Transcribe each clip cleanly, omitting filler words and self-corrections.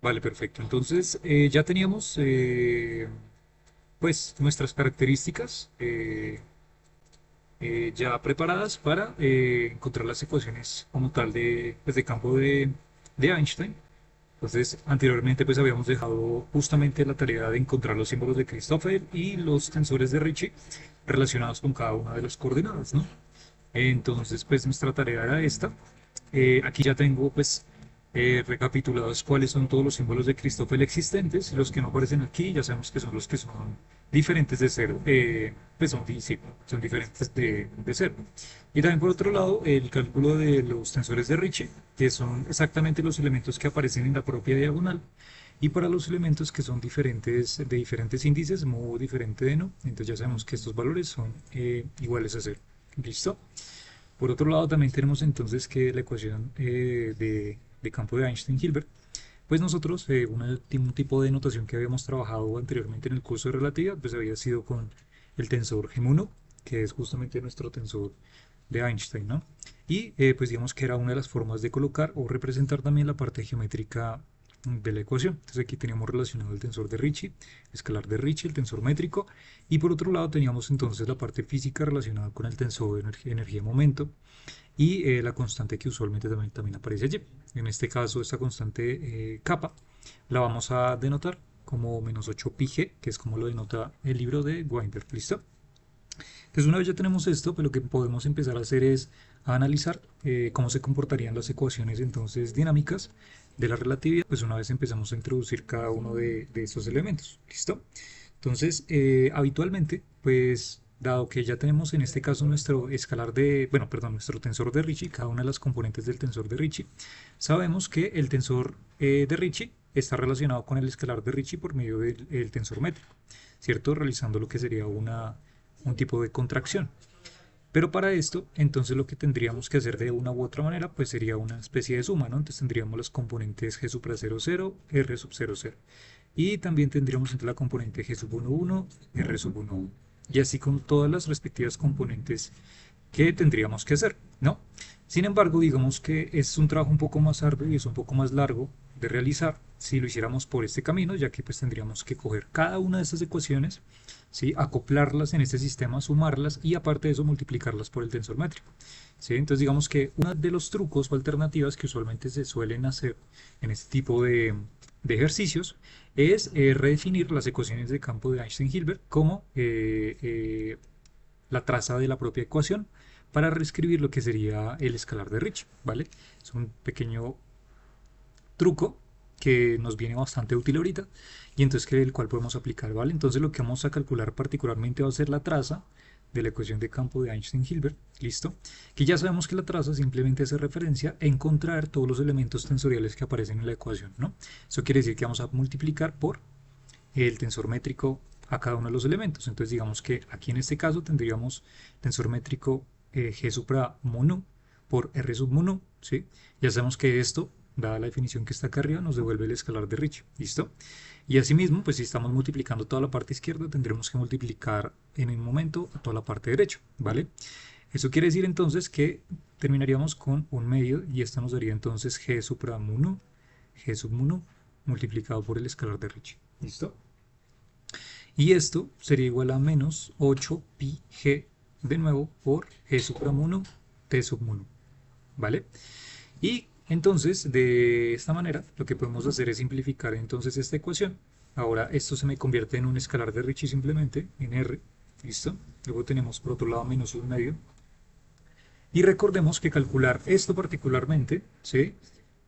Vale, perfecto. Entonces, ya teníamos pues nuestras características ya preparadas para encontrar las ecuaciones como tal de campo de Einstein. Entonces, anteriormente pues habíamos dejado justamente la tarea de encontrar los símbolos de Christoffel y los tensores de Ricci relacionados con cada una de las coordenadas, ¿no? Entonces, pues nuestra tarea era esta. Aquí ya tengo pues recapitulados cuáles son todos los símbolos de Christoffel existentes. Los que no aparecen aquí ya sabemos que son los que son diferentes de cero. Pues son, sí, son diferentes de cero. Y también por otro lado, el cálculo de los tensores de Ricci, que son exactamente los elementos que aparecen en la propia diagonal. Y para los elementos que son diferentes, de diferentes índices, modo diferente de no, entonces ya sabemos que estos valores son iguales a cero. ¿Listo? Por otro lado, también tenemos entonces que la ecuación de campo de Einstein-Hilbert, pues nosotros, un tipo de notación que habíamos trabajado anteriormente en el curso de relatividad, pues había sido con el tensor G1, que es justamente nuestro tensor de Einstein, ¿no? Y pues digamos que era una de las formas de colocar o representar también la parte geométrica de la ecuación. Entonces aquí teníamos relacionado el tensor de Ricci, el escalar de Ricci, el tensor métrico, y por otro lado teníamos entonces la parte física relacionada con el tensor de energía-momento y la constante que usualmente también aparece allí. En este caso, esta constante kappa la vamos a denotar como menos 8 pi g, que es como lo denota el libro de Weinberg. ¿Listo? Entonces, una vez ya tenemos esto, pues lo que podemos empezar a hacer es a analizar cómo se comportarían las ecuaciones entonces dinámicas de la relatividad, pues una vez empezamos a introducir cada uno de estos elementos. ¿Listo? Entonces, habitualmente, pues dado que ya tenemos en este caso nuestro escalar de, bueno, perdón, nuestro tensor de Ricci, cada una de las componentes del tensor de Ricci, sabemos que el tensor de Ricci está relacionado con el escalar de Ricci por medio del tensor métrico, ¿cierto? Realizando lo que sería un tipo de contracción. Pero para esto, entonces lo que tendríamos que hacer de una u otra manera, pues sería una especie de suma, ¿no? Entonces tendríamos las componentes G supra 0, 0, R sub 0, 0. Y también tendríamos entre la componente G sub 1, 1, R sub 1, 1. Y así con todas las respectivas componentes que tendríamos que hacer, ¿no? Sin embargo, digamos que es un trabajo un poco más arduo y es un poco más largo de realizar si lo hiciéramos por este camino, ya que pues tendríamos que coger cada una de estas ecuaciones, ¿sí? Acoplarlas en este sistema, sumarlas y aparte de eso multiplicarlas por el tensor métrico. ¿Sí? Entonces digamos que uno de los trucos o alternativas que usualmente se suelen hacer en este tipo de ejercicios es redefinir las ecuaciones de campo de Einstein-Hilbert como la traza de la propia ecuación para reescribir lo que sería el escalar de Ricci, ¿vale? Es un pequeño truco que nos viene bastante útil ahorita y entonces que el cual podemos aplicar, ¿vale? Entonces lo que vamos a calcular particularmente va a ser la traza de la ecuación de campo de Einstein-Hilbert, ¿listo? Que ya sabemos que la traza simplemente hace referencia a encontrar todos los elementos tensoriales que aparecen en la ecuación, ¿no? Eso quiere decir que vamos a multiplicar por el tensor métrico a cada uno de los elementos. Entonces digamos que aquí en este caso tendríamos tensor métrico G supra mu nu por R sub mu nu, ¿sí? Ya sabemos que esto, dada la definición que está acá arriba, nos devuelve el escalar de Ricci, ¿listo? Y asimismo, pues si estamos multiplicando toda la parte izquierda, tendremos que multiplicar en un momento a toda la parte derecha, ¿vale? Eso quiere decir entonces que terminaríamos con un medio y esto nos daría entonces G supra mu nu, G sub mu nu, multiplicado por el escalar de Ricci, ¿listo? Y esto sería igual a menos 8 pi g de nuevo por g supra mu nu t sub mu nu, ¿vale? Y entonces de esta manera lo que podemos hacer es simplificar entonces esta ecuación. Ahora esto se me convierte en un escalar de Ricci simplemente, en r, ¿listo? Luego tenemos por otro lado menos un medio. Y recordemos que calcular esto particularmente, ¿sí?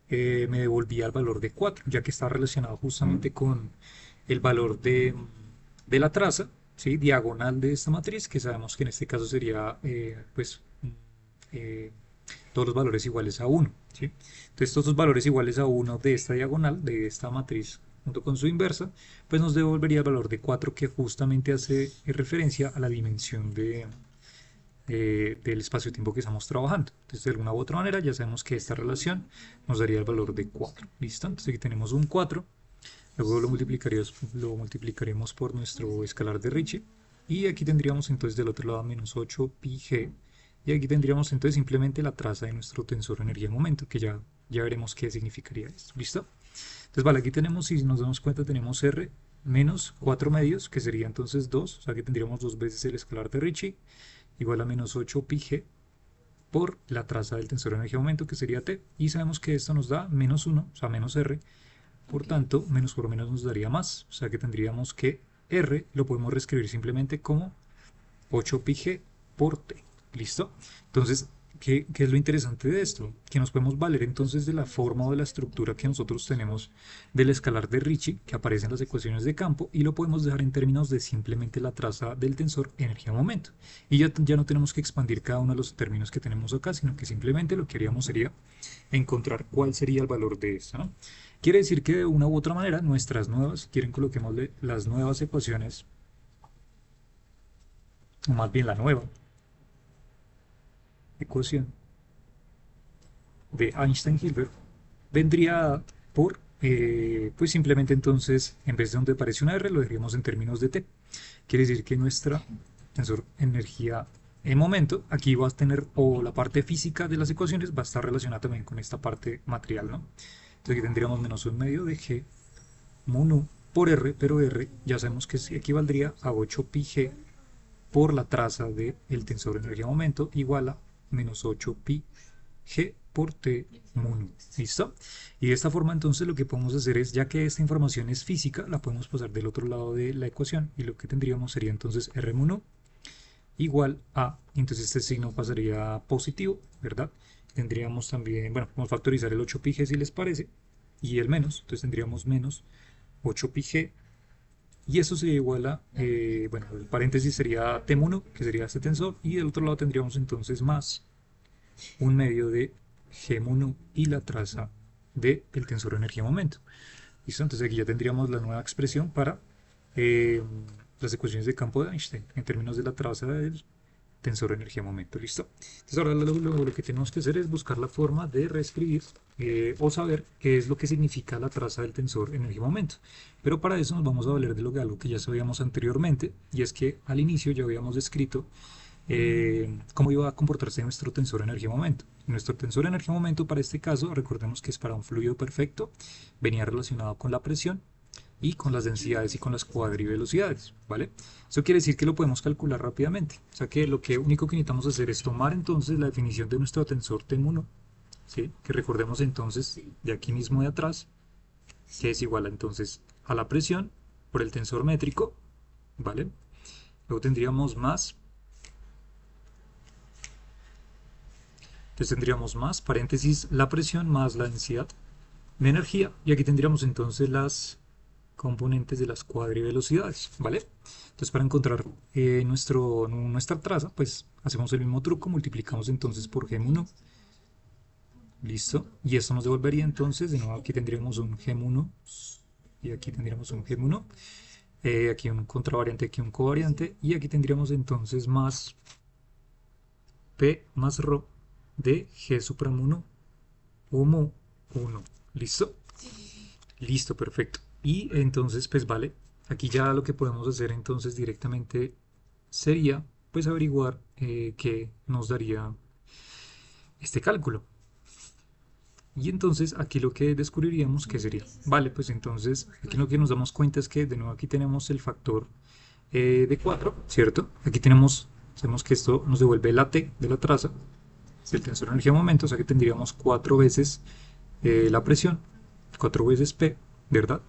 Me devolvía el valor de 4, ya que está relacionado justamente con el valor de la traza, ¿sí? Diagonal de esta matriz, que sabemos que en este caso sería pues eh, todos los valores iguales a 1, ¿sí? Entonces estos dos valores iguales a 1 de esta diagonal, de esta matriz, junto con su inversa, pues nos devolvería el valor de 4 que justamente hace referencia a la dimensión del espacio-tiempo que estamos trabajando. Entonces, de alguna u otra manera, ya sabemos que esta relación nos daría el valor de 4. ¿Listo? Entonces aquí tenemos un 4. Luego lo multiplicaremos por nuestro escalar de Ricci. Y aquí tendríamos entonces del otro lado menos 8 pi g. Y aquí tendríamos entonces simplemente la traza de nuestro tensor energía-momento, que ya veremos qué significaría esto. ¿Listo? Entonces, vale, aquí tenemos, si nos damos cuenta, tenemos R menos 4 medios, que sería entonces 2, o sea que tendríamos 2 veces el escalar de Ricci, igual a menos 8 pi g por la traza del tensor de energía-momento, que sería T, y sabemos que esto nos da menos 1, o sea, menos R, por tanto, menos por menos nos daría más, o sea que tendríamos que R lo podemos reescribir simplemente como 8 pi g por T. ¿Listo? Entonces, ¿qué es lo interesante de esto? Que nos podemos valer entonces de la forma o de la estructura que nosotros tenemos del escalar de Ricci, que aparece en las ecuaciones de campo, y lo podemos dejar en términos de simplemente la traza del tensor energía-momento. Y ya no tenemos que expandir cada uno de los términos que tenemos acá, sino que simplemente lo que haríamos sería encontrar cuál sería el valor de esto, ¿no? Quiere decir que de una u otra manera, nuestras nuevas, si quieren coloquémosle las nuevas ecuaciones, o más bien la nueva ecuación de Einstein-Hilbert vendría por, pues simplemente entonces, en vez de donde aparece una R, lo dejaríamos en términos de T. Quiere decir que nuestra tensor energía en momento, aquí va a tener, o la parte física de las ecuaciones va a estar relacionada también con esta parte material, ¿no? Entonces aquí tendríamos menos un medio de G mu nu por R, pero R ya sabemos que equivaldría a 8 pi G por la traza del tensor energía-momento igual a menos 8 pi G por T mu nu. ¿Listo? Y de esta forma entonces lo que podemos hacer es, ya que esta información es física, la podemos pasar del otro lado de la ecuación y lo que tendríamos sería entonces R mu nu igual a, entonces este signo pasaría positivo, ¿verdad? Tendríamos también, bueno, vamos a factorizar el 8 pi G si les parece y el menos, entonces tendríamos menos 8 pi G y eso se iguala, bueno, el paréntesis sería T mu nu, que sería este tensor, y del otro lado tendríamos entonces más un medio de G mu nu y la traza del tensor de energía-momento. ¿Listo? Entonces aquí ya tendríamos la nueva expresión para las ecuaciones de campo de Einstein en términos de la traza del tensor de energía-momento. ¿Listo? Entonces ahora lo que tenemos que hacer es buscar la forma de reescribir o saber qué es lo que significa la traza del tensor energía-momento. Pero para eso nos vamos a valer de algo que ya sabíamos anteriormente, y es que al inicio ya habíamos descrito cómo iba a comportarse nuestro tensor energía-momento. Nuestro tensor energía-momento para este caso, recordemos que es para un fluido perfecto, venía relacionado con la presión y con las densidades y con las cuadrivelocidades, ¿vale? Eso quiere decir que lo podemos calcular rápidamente. O sea que lo único que necesitamos hacer es tomar entonces la definición de nuestro tensor T mu nu, ¿sí? Que recordemos entonces de aquí mismo de atrás, que es igual entonces a la presión por el tensor métrico, ¿vale? Luego tendríamos más, entonces tendríamos más, paréntesis, la presión más la densidad de energía, y aquí tendríamos entonces las componentes de las cuadrivelocidades, ¿vale? Entonces para encontrar nuestra traza, pues hacemos el mismo truco, multiplicamos entonces por G mu nu, listo, y esto nos devolvería entonces, de nuevo aquí tendríamos un G mu nu, y aquí tendríamos un G mu nu, aquí un contravariante, aquí un covariante, y aquí tendríamos entonces más P más ρ de G supra mu nu o mu 1, ¿listo? Listo, perfecto. Y entonces, pues vale, aquí ya lo que podemos hacer entonces directamente sería, pues averiguar qué nos daría este cálculo. Y entonces aquí lo que descubriríamos que sería, vale, pues entonces aquí lo que nos damos cuenta es que de nuevo aquí tenemos el factor de 4, ¿cierto? Aquí sabemos que esto nos devuelve la T de la traza del tensor de energía-momento, o sea que tendríamos 4 veces la presión, 4 veces P, ¿verdad?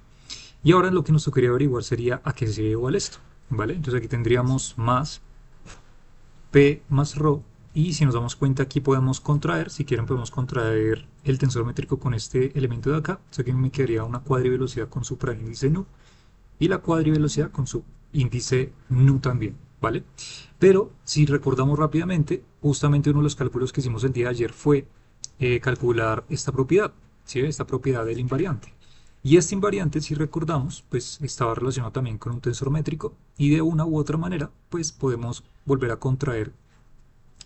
Y ahora lo que nos tocaría averiguar sería a qué sería igual esto, ¿vale? Entonces aquí tendríamos más P más ρ, y si nos damos cuenta aquí podemos contraer, si quieren podemos contraer el tensor métrico con este elemento de acá, o sea que me quedaría una cuadrivelocidad con su índice nu, y la cuadrivelocidad con su índice nu también, ¿vale? Pero si recordamos rápidamente, justamente uno de los cálculos que hicimos el día de ayer fue calcular esta propiedad, ¿sí? Esta propiedad del invariante. Y este invariante, si recordamos, pues estaba relacionado también con un tensor métrico, y de una u otra manera, pues podemos volver a contraer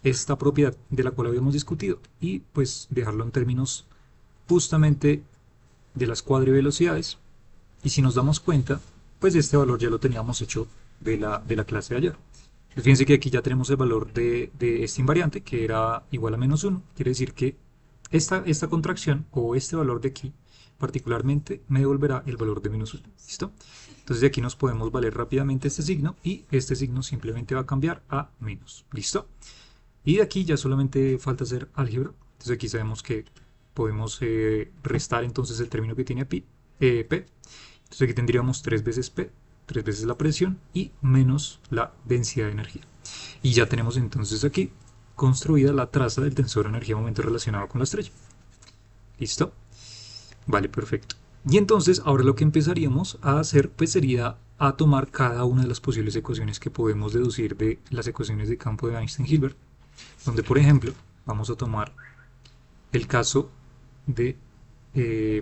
esta propiedad de la cual habíamos discutido y pues dejarlo en términos justamente de las cuadrivelocidades. Y si nos damos cuenta, pues este valor ya lo teníamos hecho de la clase de ayer. Pues fíjense que aquí ya tenemos el valor de este invariante, que era igual a menos 1. Quiere decir que esta contracción o este valor de aquí particularmente me devolverá el valor de -1. ¿Listo? Entonces de aquí nos podemos valer rápidamente este signo y este signo simplemente va a cambiar a menos. ¿Listo? Y de aquí ya solamente falta hacer álgebra. Entonces aquí sabemos que podemos restar entonces el término que tiene P. Entonces aquí tendríamos 3 veces P, 3 veces la presión y menos la densidad de energía. Y ya tenemos entonces aquí construida la traza del tensor energía-momento relacionado con la estrella. ¿Listo? Vale, perfecto. Y entonces ahora lo que empezaríamos a hacer pues sería a tomar cada una de las posibles ecuaciones que podemos deducir de las ecuaciones de campo de Einstein-Hilbert, donde por ejemplo vamos a tomar el caso de,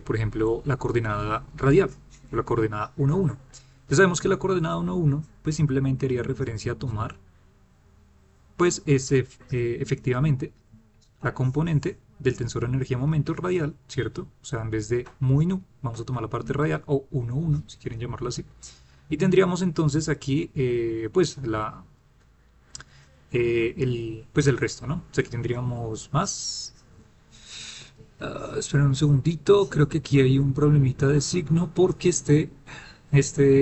por ejemplo, la coordenada radial, la coordenada 1, 1. Ya sabemos que la coordenada 1, 1 pues simplemente haría referencia a tomar pues efectivamente la componente del tensor energía-momento radial, ¿cierto? O sea, en vez de mu y nu, vamos a tomar la parte radial, o 1, 1, si quieren llamarlo así. Y tendríamos entonces aquí, pues, el resto, ¿no? O sea, aquí tendríamos más. Esperen un segundito, creo que aquí hay un problemita de signo porque este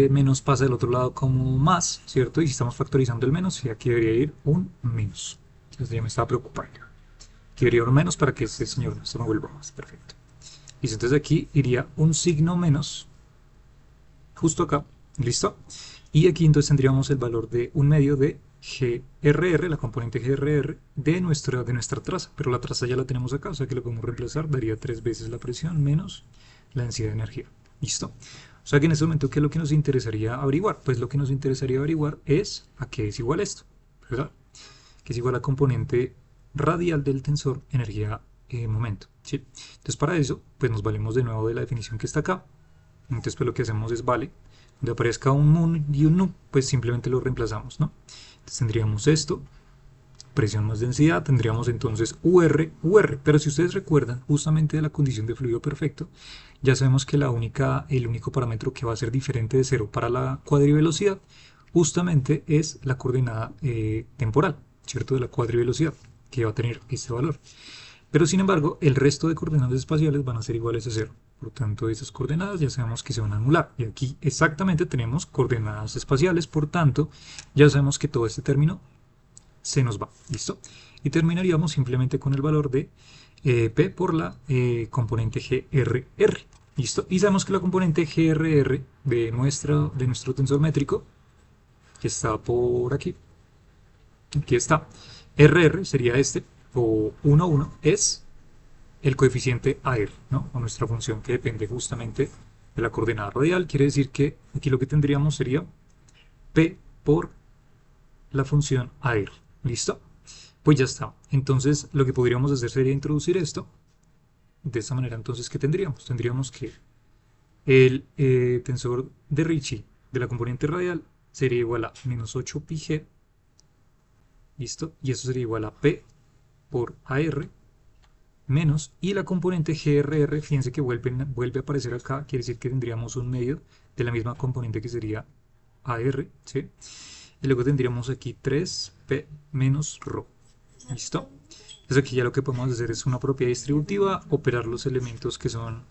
menos pasa del otro lado como más, ¿cierto? Y si estamos factorizando el menos, y aquí debería ir un menos. Entonces ya me estaba preocupando. Aquí debería ir un menos para que este señor no se me vuelva más. Perfecto. Y entonces aquí iría un signo menos, justo acá, ¿listo? Y aquí entonces tendríamos el valor de un medio de GRR, la componente GRR de nuestra traza, pero la traza ya la tenemos acá, o sea que lo podemos reemplazar, daría 3 veces la presión menos la densidad de energía. ¿Listo? O sea que en este momento, ¿qué es lo que nos interesaría averiguar? Pues lo que nos interesaría averiguar es a qué es igual esto, ¿verdad? Que es igual a componente radial del tensor energía-momento, ¿sí? Entonces para eso, pues nos valemos de nuevo de la definición que está acá. Entonces pues lo que hacemos es vale, donde aparezca un mu y un nu, pues simplemente lo reemplazamos, ¿no? Entonces tendríamos esto, presión más densidad, tendríamos entonces UR, pero si ustedes recuerdan justamente de la condición de fluido perfecto, ya sabemos que el único parámetro que va a ser diferente de cero para la cuadrivelocidad justamente es la coordenada temporal, ¿cierto? De la cuadrivelocidad, que va a tener este valor. Pero sin embargo, el resto de coordenadas espaciales van a ser iguales a cero. Por tanto, esas coordenadas ya sabemos que se van a anular. Y aquí exactamente tenemos coordenadas espaciales, por tanto, ya sabemos que todo este término se nos va. ¿Listo? Y terminaríamos simplemente con el valor de P por la componente GRR. ¿Listo? Y sabemos que la componente GRR de nuestro tensor métrico, que está por aquí está, RR sería este, o 1, 1, es el coeficiente AR, ¿no? O nuestra función que depende justamente de la coordenada radial. Quiere decir que aquí lo que tendríamos sería P por la función AR. ¿Listo? Pues ya está. Entonces lo que podríamos hacer sería introducir esto. De esta manera entonces, ¿qué tendríamos? Tendríamos que el tensor de Ricci de la componente radial sería igual a menos 8 pi g. ¿Listo? Y eso sería igual a P por AR menos, y la componente GRR, fíjense que vuelve a aparecer acá, quiere decir que tendríamos un medio de la misma componente que sería AR, ¿sí? Y luego tendríamos aquí 3P menos ρ. ¿Listo? Entonces aquí ya lo que podemos hacer es una propiedad distributiva, operar los elementos que son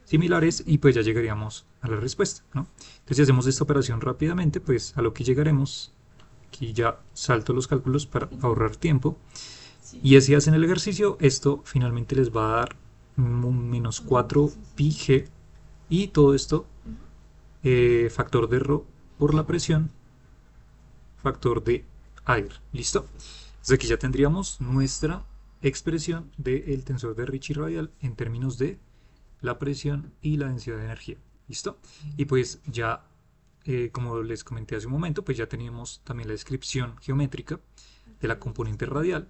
similares y pues ya llegaríamos a la respuesta, ¿no? Entonces si hacemos esta operación rápidamente, pues a lo que llegaremos, aquí ya salto los cálculos para ahorrar tiempo, y así hacen el ejercicio, esto finalmente les va a dar un menos 4 pi g, y todo esto factor de ρ por la presión, factor de aire. ¿Listo? Entonces aquí ya tendríamos nuestra expresión del tensor de Ricci radial en términos de la presión y la densidad de energía. ¿Listo? Y pues ya, como les comenté hace un momento, pues ya teníamos también la descripción geométrica de la componente radial,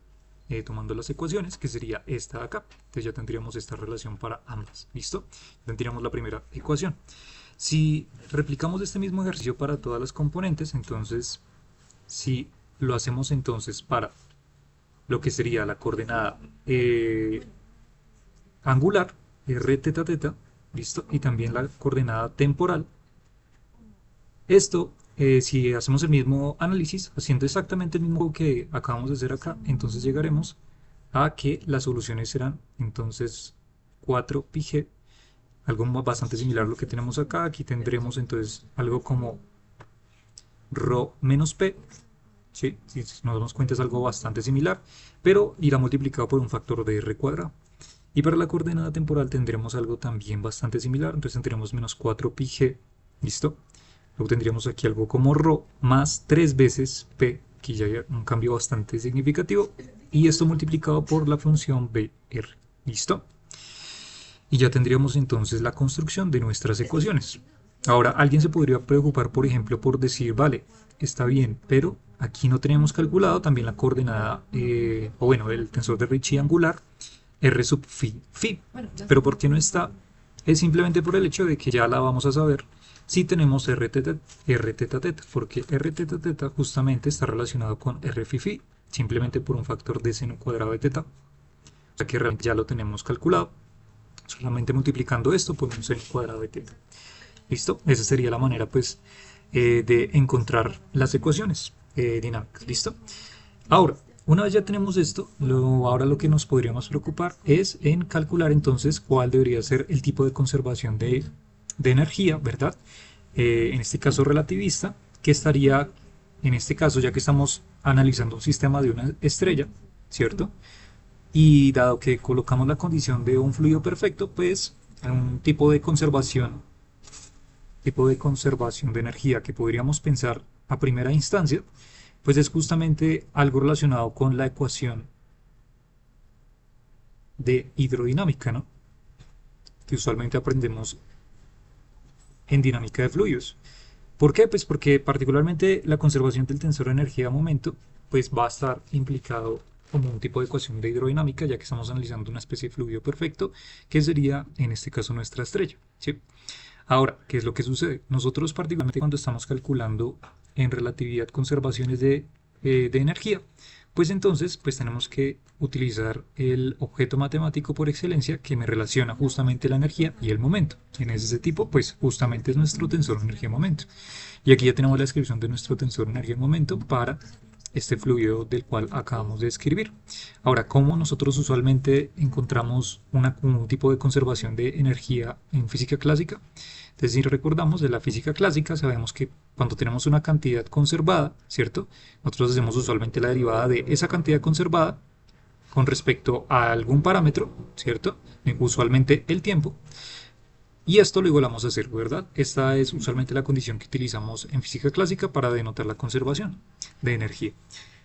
tomando las ecuaciones, que sería esta de acá. Entonces ya tendríamos esta relación para ambas. ¿Listo? Tendríamos la primera ecuación. Si replicamos este mismo ejercicio para todas las componentes, entonces si lo hacemos entonces para lo que sería la coordenada angular, r teta teta, ¿listo? Y también la coordenada temporal. Esto, si hacemos el mismo análisis, haciendo exactamente el mismo que acabamos de hacer acá, entonces llegaremos a que las soluciones serán entonces 4 pi g algo bastante similar a lo que tenemos acá. Aquí tendremos entonces algo como ρ menos P, ¿sí? Si nos damos cuenta es algo bastante similar, pero irá multiplicado por un factor de R cuadrado. Y para la coordenada temporal tendremos algo también bastante similar, entonces tendremos menos 4πg, ¿listo? Luego tendríamos aquí algo como ρ más 3 veces P, que ya hay un cambio bastante significativo, y esto multiplicado por la función BR, ¿listo? Y ya tendríamos entonces la construcción de nuestras ecuaciones. Ahora, alguien se podría preocupar, por ejemplo, por decir, vale, está bien, pero aquí no tenemos calculado también la coordenada, o bueno, el tensor de Ricci angular, R sub phi. Pero ¿por qué no está? Es simplemente por el hecho de que ya la vamos a saber si tenemos R teta teta, porque R teta teta justamente está relacionado con R phi, simplemente por un factor de seno cuadrado de teta. O sea que realmente ya lo tenemos calculado, solamente multiplicando esto por un seno cuadrado de teta. ¿Listo? Esa sería la manera, pues, de encontrar las ecuaciones dinámicas. ¿Listo? Ahora, una vez ya tenemos esto, ahora lo que nos podríamos preocupar es en calcular entonces cuál debería ser el tipo de conservación de energía, ¿verdad? En este caso relativista, que estaría, en este caso, ya que estamos analizando un sistema de una estrella, ¿cierto? Y dado que colocamos la condición de un fluido perfecto, pues un tipo de conservación de energía que podríamos pensar a primera instancia, pues es justamente algo relacionado con la ecuación de hidrodinámica, ¿no? Que usualmente aprendemos en dinámica de fluidos. ¿Por qué? Pues porque particularmente la conservación del tensor de energía-momento pues va a estar implicado como un tipo de ecuación de hidrodinámica, ya que estamos analizando una especie de fluido perfecto, que sería en este caso nuestra estrella, ¿sí? Ahora, ¿qué es lo que sucede? Nosotros particularmente cuando estamos calculando en relatividad conservaciones de energía, pues entonces pues tenemos que utilizar el objeto matemático por excelencia que me relaciona justamente la energía y el momento. En ese tipo, pues justamente es nuestro tensor de energía-momento. Y aquí ya tenemos la descripción de nuestro tensor de energía-momento para este fluido del cual acabamos de escribir. Ahora, ¿cómo nosotros usualmente encontramos un tipo de conservación de energía en física clásica? Entonces, si recordamos de la física clásica, sabemos que cuando tenemos una cantidad conservada, ¿cierto? Nosotros hacemos usualmente la derivada de esa cantidad conservada con respecto a algún parámetro, ¿cierto? Usualmente el tiempo. Y esto lo igualamos a cero, ¿verdad? Esta es usualmente la condición que utilizamos en física clásica para denotar la conservación de energía.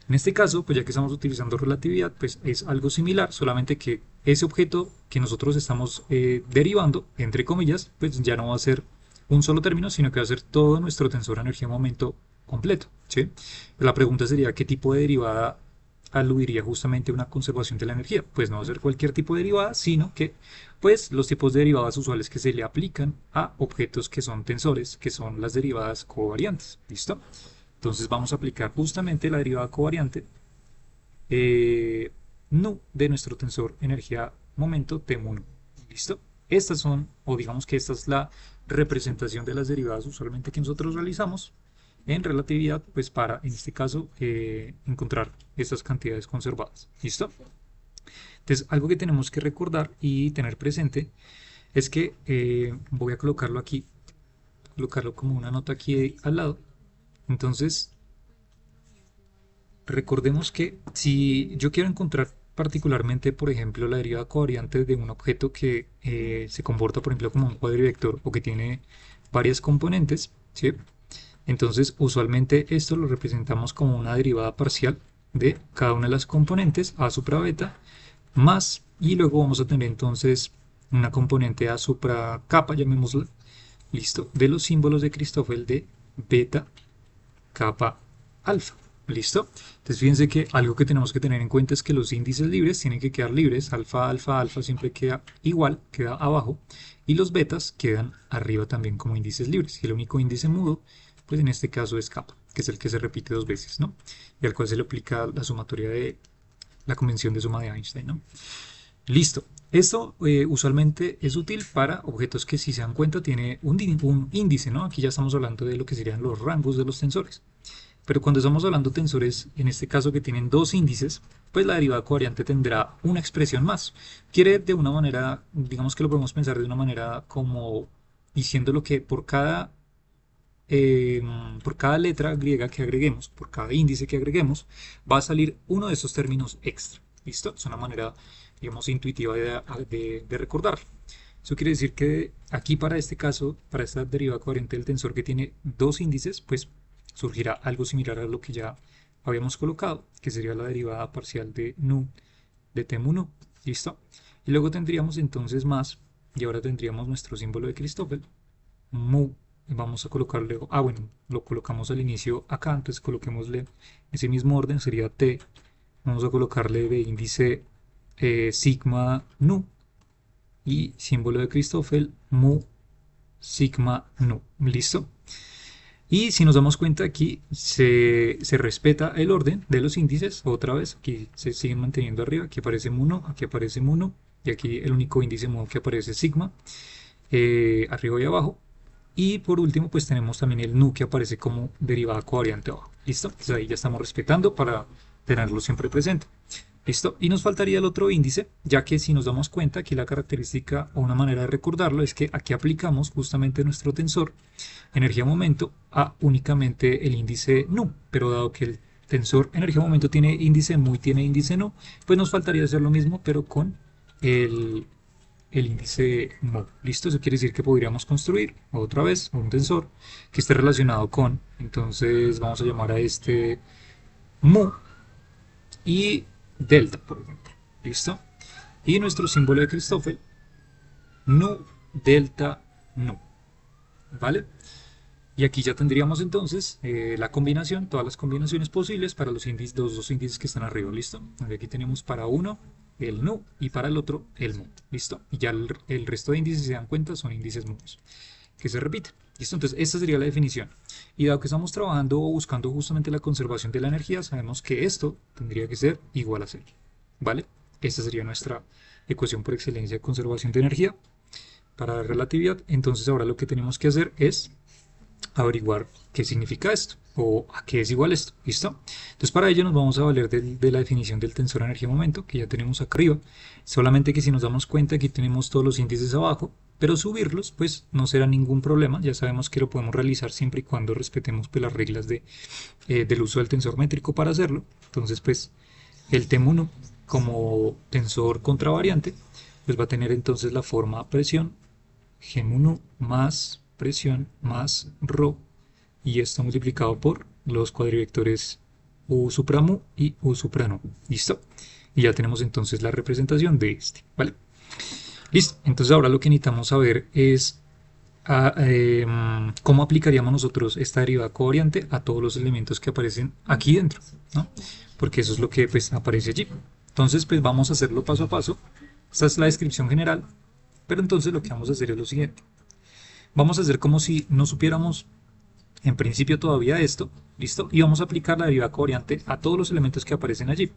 En este caso, pues ya que estamos utilizando relatividad, pues es algo similar, solamente que ese objeto que nosotros estamos derivando, entre comillas, pues ya no va a ser un solo término, sino que va a ser todo nuestro tensor de energía-momento completo, ¿sí? La pregunta sería, ¿qué tipo de derivada aludiría justamente a una conservación de la energía? Pues no va a ser cualquier tipo de derivada, sino que pues los tipos de derivadas usuales que se le aplican a objetos que son tensores, que son las derivadas covariantes. ¿Listo? Entonces vamos a aplicar justamente la derivada covariante nu de nuestro tensor energía-momento T1. ¿Listo? Estas son, o digamos que esta es la representación de las derivadas usualmente que nosotros realizamos en relatividad, pues para, en este caso, encontrar estas cantidades conservadas. ¿Listo? Entonces, algo que tenemos que recordar y tener presente es que voy a colocarlo aquí, colocarlo como una nota aquí al lado. Entonces, recordemos que si yo quiero encontrar particularmente, por ejemplo, la derivada covariante de un objeto que se comporta, por ejemplo, como un cuadrivector o que tiene varias componentes, ¿sí? Entonces, usualmente esto lo representamos como una derivada parcial de cada una de las componentes, a supra beta, más, y luego vamos a tener entonces una componente a supra kappa, llamémosla, listo, de los símbolos de Christoffel de beta, kappa, alfa. ¿Listo? Entonces fíjense que algo que tenemos que tener en cuenta es que los índices libres tienen que quedar libres, alfa, alfa, alfa siempre queda igual, queda abajo, y los betas quedan arriba también como índices libres. Y el único índice mudo, pues en este caso es kappa, que es el que se repite dos veces, ¿no? Y al cual se le aplica la sumatoria de la convención de suma de Einstein, ¿no? Listo. Esto usualmente es útil para objetos que, si se dan cuenta, tiene un índice, ¿no? Aquí ya estamos hablando de lo que serían los rangos de los tensores. Pero cuando estamos hablando de tensores, en este caso que tienen dos índices, pues la derivada covariante tendrá una expresión más. Quiere de una manera, digamos que lo podemos pensar de una manera como diciéndolo que eh, por cada letra griega que agreguemos, por cada índice que agreguemos, va a salir uno de esos términos extra. ¿Listo? Es una manera, digamos, intuitiva de recordarlo. Eso quiere decir que aquí para este caso, para esta derivada covariante del tensor que tiene dos índices, pues surgirá algo similar a lo que ya habíamos colocado, que sería la derivada parcial de nu de t mu nu. ¿Listo? Y luego tendríamos entonces más, y ahora tendríamos nuestro símbolo de Christoffel, mu. Vamos a colocarle, bueno, lo colocamos al inicio acá, entonces coloquémosle ese mismo orden, sería t. Vamos a colocarle de índice sigma nu y símbolo de Christoffel mu sigma nu. ¿Listo? Y si nos damos cuenta aquí se respeta el orden de los índices. Otra vez, aquí se siguen manteniendo arriba. Aquí aparece mu1, aquí aparece mu1 y aquí el único índice mu que aparece es sigma, arriba y abajo. Y por último, pues tenemos también el nu que aparece como derivada covariante abajo. ¿Listo? Entonces ahí ya estamos respetando para tenerlo siempre presente. ¿Listo? Y nos faltaría el otro índice, ya que si nos damos cuenta, aquí la característica o una manera de recordarlo es que aquí aplicamos justamente nuestro tensor energía-momento a únicamente el índice nu, pero dado que el tensor energía-momento tiene índice mu y tiene índice nu, pues nos faltaría hacer lo mismo, pero con el índice mu. ¿Listo? Eso quiere decir que podríamos construir otra vez un tensor que esté relacionado con, entonces vamos a llamar a este mu y delta, por ejemplo. ¿Listo? Y nuestro símbolo de Christoffel, nu, delta, nu. ¿Vale? Y aquí ya tendríamos entonces la combinación, todas las combinaciones posibles para los dos índices que están arriba. ¿Listo? Aquí tenemos para uno el nu y para el otro el mu. ¿Listo? Y ya el resto de índices, si se dan cuenta, son índices mudos que se repiten. ¿Listo? Entonces, esta sería la definición. Y dado que estamos trabajando o buscando justamente la conservación de la energía, sabemos que esto tendría que ser igual a 0. ¿Vale? Esta sería nuestra ecuación por excelencia de conservación de energía para la relatividad. Entonces, ahora lo que tenemos que hacer es averiguar qué significa esto o a qué es igual esto. ¿Listo? Entonces, para ello nos vamos a valer de la definición del tensor energía-momento que ya tenemos acá arriba. Solamente que si nos damos cuenta, aquí tenemos todos los índices abajo, pero subirlos pues no será ningún problema. Ya sabemos que lo podemos realizar siempre y cuando respetemos pues, las reglas del uso del tensor métrico para hacerlo. Entonces pues el T1 como tensor contravariante pues va a tener entonces la forma presión G1 más presión más ρ y esto multiplicado por los cuadrivectores U supra mu y U supra nu. ¿Listo? Y ya tenemos entonces la representación de este. ¿Vale? Listo, entonces ahora lo que necesitamos saber es cómo aplicaríamos nosotros esta derivada covariante a todos los elementos que aparecen aquí dentro, ¿no? Porque eso es lo que pues aparece allí. Entonces pues vamos a hacerlo paso a paso. Esta es la descripción general, pero entonces lo que vamos a hacer es lo siguiente. Vamos a hacer como si no supiéramos en principio todavía esto, ¿listo? Y vamos a aplicar la derivada covariante a todos los elementos que aparecen allí.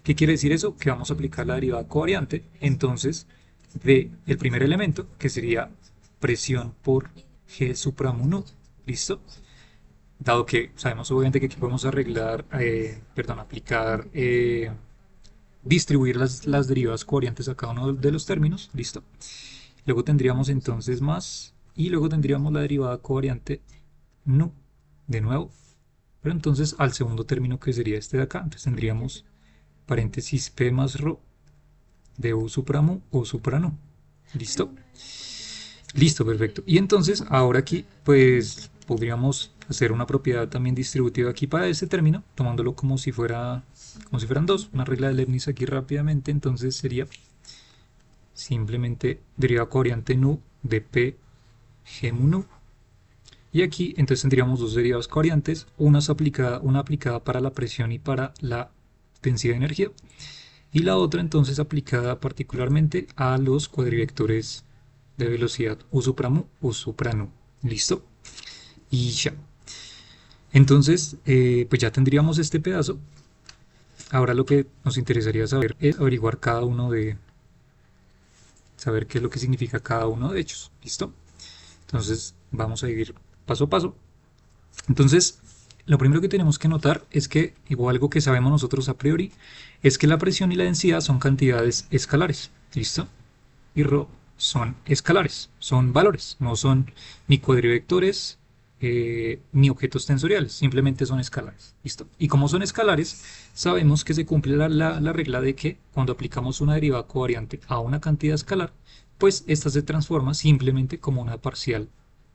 ¿Qué quiere decir eso? Que vamos a aplicar la derivada covariante entonces de el primer elemento, que sería presión por G supra mu nu, ¿listo? Dado que sabemos obviamente que aquí podemos aplicar, distribuir las derivadas covariantes a cada uno de los términos, ¿listo? Luego tendríamos entonces más, y luego tendríamos la derivada covariante nu, de nuevo, pero entonces al segundo término que sería este de acá, entonces tendríamos paréntesis P más ρ de U supra mu o supra nu. ¿Listo? Listo, perfecto. Y entonces ahora aquí pues podríamos hacer una propiedad también distributiva aquí para este término, tomándolo como si fueran dos, una regla de Leibniz aquí rápidamente, entonces sería simplemente derivada covariante nu de P G mu nu. Y aquí entonces tendríamos dos derivadas covariantes, una aplicada para la presión y para la densidad de energía, y la otra entonces aplicada particularmente a los cuadrivectores de velocidad U supra mu, U supra nu. ¿Listo? Y ya. Entonces, pues ya tendríamos este pedazo. Ahora lo que nos interesaría saber es averiguar saber qué es lo que significa cada uno de ellos. ¿Listo? Entonces, vamos a ir paso a paso. Entonces, lo primero que tenemos que notar es que, o algo que sabemos nosotros a priori, es que la presión y la densidad son cantidades escalares. ¿Listo? Y ρ son escalares, son valores, no son ni cuadrivectores ni objetos tensoriales, simplemente son escalares. ¿Listo? Y como son escalares, sabemos que se cumple la regla de que cuando aplicamos una derivada covariante a una cantidad escalar, pues esta se transforma simplemente como una parcial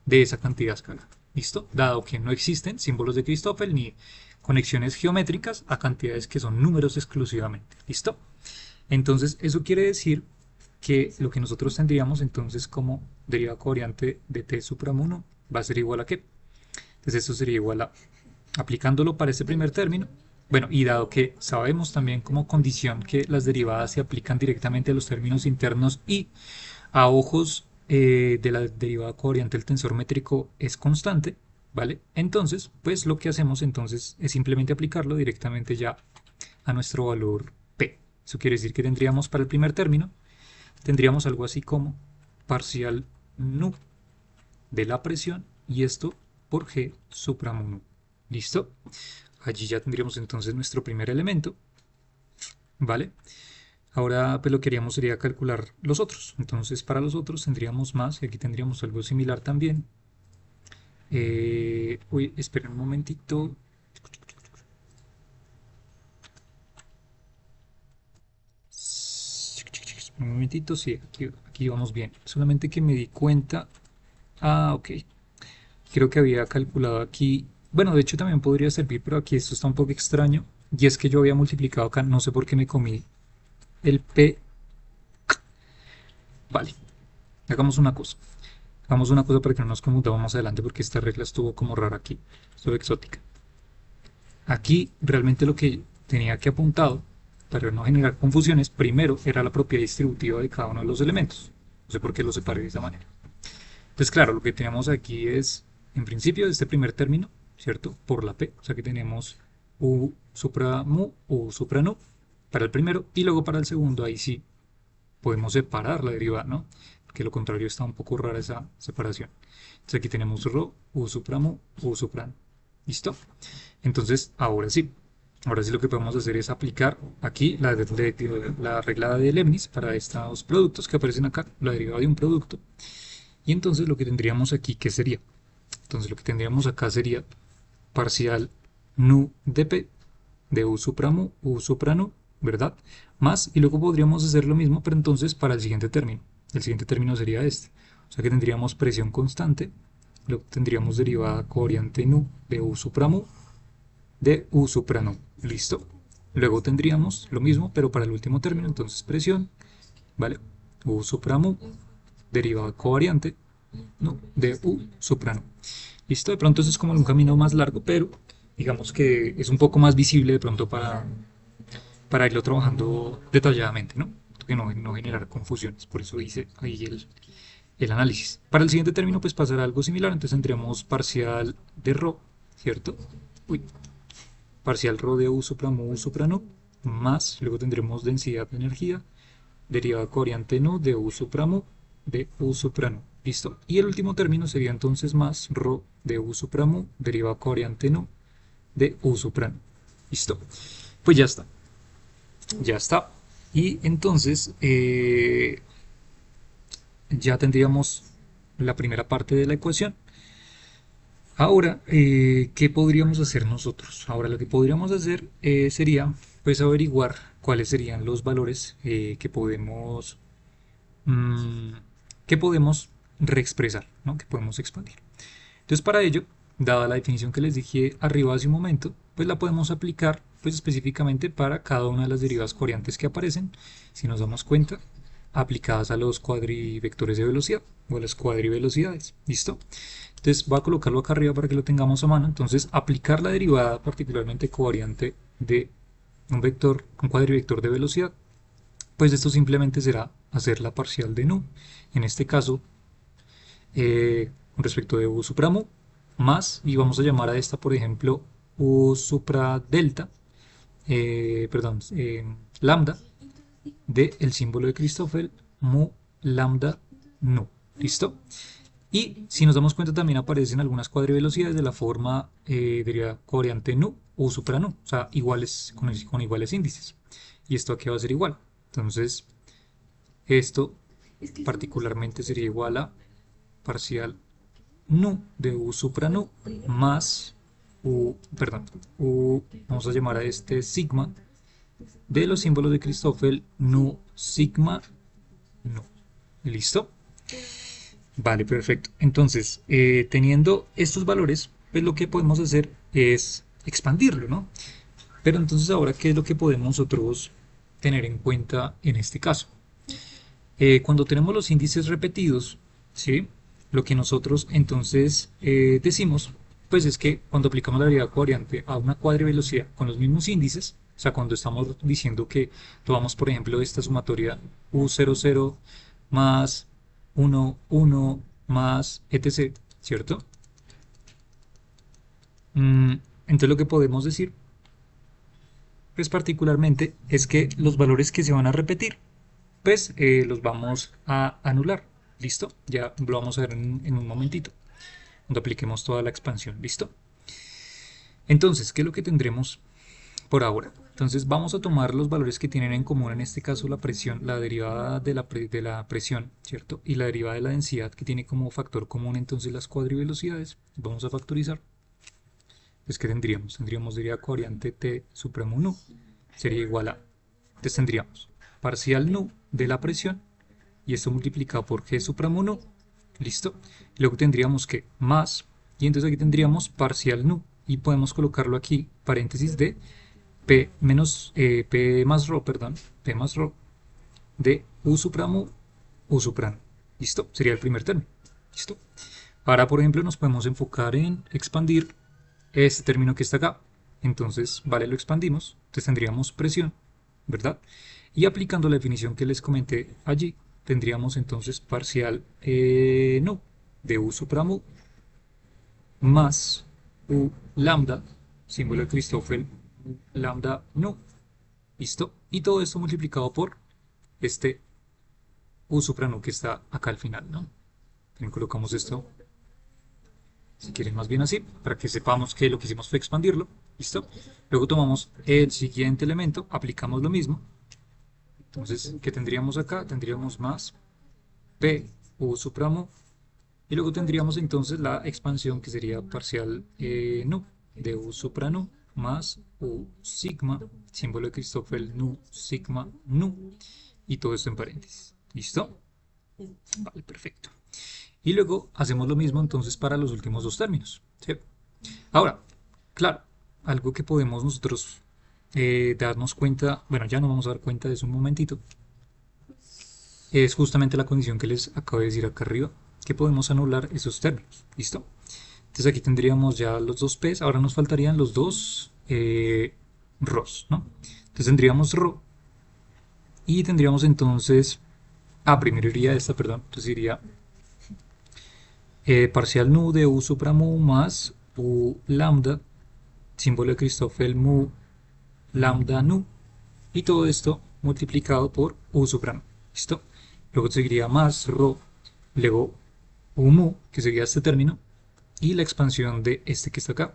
de esa cantidad escalar. ¿Listo? Dado que no existen símbolos de Christoffel ni conexiones geométricas a cantidades que son números exclusivamente. ¿Listo? Entonces, eso quiere decir que lo que nosotros tendríamos entonces como derivada covariante de t supremo 1 va a ser igual a ¿qué? Entonces esto sería igual a, aplicándolo para este primer término, bueno, y dado que sabemos también como condición que las derivadas se aplican directamente a los términos internos y a ojos de la derivada covariante del tensor métrico es constante, ¿vale? Entonces, pues lo que hacemos entonces es simplemente aplicarlo directamente ya a nuestro valor P. Eso quiere decir que tendríamos para el primer término, tendríamos algo así como parcial nu de la presión y esto por G supramo nu. ¿Listo? Allí ya tendríamos entonces nuestro primer elemento, ¿vale? Ahora pues lo que haríamos sería calcular los otros. Entonces para los otros tendríamos más, y aquí tendríamos algo similar también. Uy, esperen un momentito. Un momentito, sí, aquí vamos bien. Solamente que me di cuenta. Ah, ok. Creo que había calculado aquí. Bueno, de hecho también podría servir, pero aquí esto está un poco extraño. Y es que yo había multiplicado acá, no sé por qué me comí el P. Vale, hagamos una cosa. Hagamos una cosa para que no nos confundamos más adelante porque esta regla estuvo como rara aquí. Estuvo exótica. Aquí realmente lo que tenía que apuntado para no generar confusiones, primero era la propiedad distributiva de cada uno de los elementos. No sé por qué lo separé de esa manera. Entonces, claro, lo que tenemos aquí es, en principio, este primer término, ¿cierto? Por la P. O sea que tenemos U supra mu, U supra nu para el primero y luego para el segundo, ahí sí podemos separar la derivada, ¿no? Porque lo contrario está un poco rara esa separación. Entonces aquí tenemos ρ, U supra mu, U supra nu. ¿Listo? Entonces, ahora sí lo que podemos hacer es aplicar aquí la regla de Leibniz para estos productos que aparecen acá, la derivada de un producto. Y entonces lo que tendríamos aquí, ¿qué sería? Entonces lo que tendríamos acá sería parcial nu de P de U supra mu, U supra nu, ¿verdad? Más, y luego podríamos hacer lo mismo, pero entonces para el siguiente término. El siguiente término sería este. O sea que tendríamos presión constante, luego tendríamos derivada covariante nu de U supra mu de U supra nu. ¿Listo? Luego tendríamos lo mismo, pero para el último término, entonces presión, ¿vale? U supra mu, derivada covariante, ¿no? De U supra nu. ¿Listo? De pronto eso es como un camino más largo, pero digamos que es un poco más visible de pronto para irlo trabajando detalladamente, ¿no? Que no generar confusiones, por eso hice ahí el análisis. Para el siguiente término pues pasará algo similar, entonces tendríamos parcial de ρ, ¿cierto? Uy, parcial ρ de U supra mu, U supra nu, más, luego tendremos densidad de energía, derivada covariante nu de U supra mu, de U supra nu. ¿Listo? Y el último término sería entonces más ρ de U supra mu, derivada covariante nu, de U supra nu. ¿Listo? Pues ya está. Ya está. Y entonces ya tendríamos la primera parte de la ecuación. Ahora, ¿qué podríamos hacer nosotros? Ahora lo que podríamos hacer sería pues averiguar cuáles serían los valores mm, que podemos reexpresar, ¿no? Que podemos expandir. Entonces para ello, dada la definición que les dije arriba hace un momento, pues la podemos aplicar pues específicamente para cada una de las derivadas covariantes que aparecen, si nos damos cuenta, aplicadas a los cuadrivectores de velocidad o a las cuadrivelocidades. ¿Listo? Entonces voy a colocarlo acá arriba para que lo tengamos a mano. Entonces aplicar la derivada particularmente covariante de un vector, un cuadrivector de velocidad, pues esto simplemente será hacer la parcial de nu. En este caso, con respecto de U supra mu, más, y vamos a llamar a esta, por ejemplo, U supra delta, perdón, lambda, de el símbolo de Christoffel, mu lambda nu. ¿Listo? Y si nos damos cuenta también aparecen algunas cuadrivelocidades de la forma deriva covariante nu o supra-nu, o sea, iguales con iguales índices. Y esto aquí va a ser igual. Entonces, esto particularmente sería igual a parcial nu de u supra nu más u, perdón, u, vamos a llamar a este sigma de los símbolos de Christoffel nu sigma nu. ¿Listo? Vale, perfecto. Entonces, teniendo estos valores, pues lo que podemos hacer es expandirlo, ¿no? Pero entonces ahora, ¿qué es lo que podemos nosotros tener en cuenta en este caso? Cuando tenemos los índices repetidos, ¿sí? Lo que nosotros entonces decimos, pues es que cuando aplicamos la derivada covariante a una cuadrivelocidad con los mismos índices, o sea, cuando estamos diciendo que tomamos, por ejemplo, esta sumatoria U00 más 1, 1 más etc., ¿cierto? Entonces lo que podemos decir, pues particularmente, es que los valores que se van a repetir, pues los vamos a anular. ¿Listo? Ya lo vamos a ver en un momentito, cuando apliquemos toda la expansión. ¿Listo? Entonces, ¿qué es lo que tendremos por ahora? Entonces vamos a tomar los valores que tienen en común, en este caso la presión, la derivada de la presión, ¿cierto? Y la derivada de la densidad, que tiene como factor común entonces las cuadrivelocidades. Vamos a factorizar. Pues, ¿qué tendríamos? Tendríamos derivada covariante T supremo nu. Sería igual a, entonces tendríamos parcial nu de la presión, y esto multiplicado por G supremo nu. ¿Listo? Y luego tendríamos que más, y entonces aquí tendríamos parcial nu, y podemos colocarlo aquí, paréntesis de P menos, P más ρ, perdón, P más ρ de U supramo, U suprano. ¿Listo? Sería el primer término. ¿Listo? Ahora, por ejemplo, nos podemos enfocar en expandir este término que está acá. Entonces, vale, lo expandimos. Entonces tendríamos presión, ¿verdad? Y aplicando la definición que les comenté allí, tendríamos entonces parcial nu de U supramo más U lambda, símbolo de Christoffel, lambda nu. ¿Listo? Y todo esto multiplicado por este U suprano que está acá al final, ¿no? También colocamos esto, si quieren más bien así, para que sepamos que lo que hicimos fue expandirlo. ¿Listo? Luego tomamos el siguiente elemento, aplicamos lo mismo. Entonces, ¿qué tendríamos acá? Tendríamos más P U supramo. Y luego tendríamos entonces la expansión que sería parcial nu de U suprano más U sigma, símbolo de Christoffel nu sigma nu. Y todo esto en paréntesis. ¿Listo? Vale, perfecto. Y luego hacemos lo mismo entonces para los últimos dos términos, ¿sí? Ahora, claro, algo que podemos nosotros darnos cuenta, bueno, ya nos vamos a dar cuenta de eso un momentito, es justamente la condición que les acabo de decir acá arriba, que podemos anular esos términos. ¿Listo? Entonces aquí tendríamos ya los dos P's, ahora nos faltarían los dos R's, ¿no? Entonces tendríamos Rho y tendríamos entonces, primero iría esta, perdón, entonces iría parcial nu de U supra mu más U lambda, símbolo de Christoffel mu lambda nu, y todo esto multiplicado por U supra nu. ¿Listo? Luego seguiría más Rho, luego U mu, que sería este término, y la expansión de este que está acá,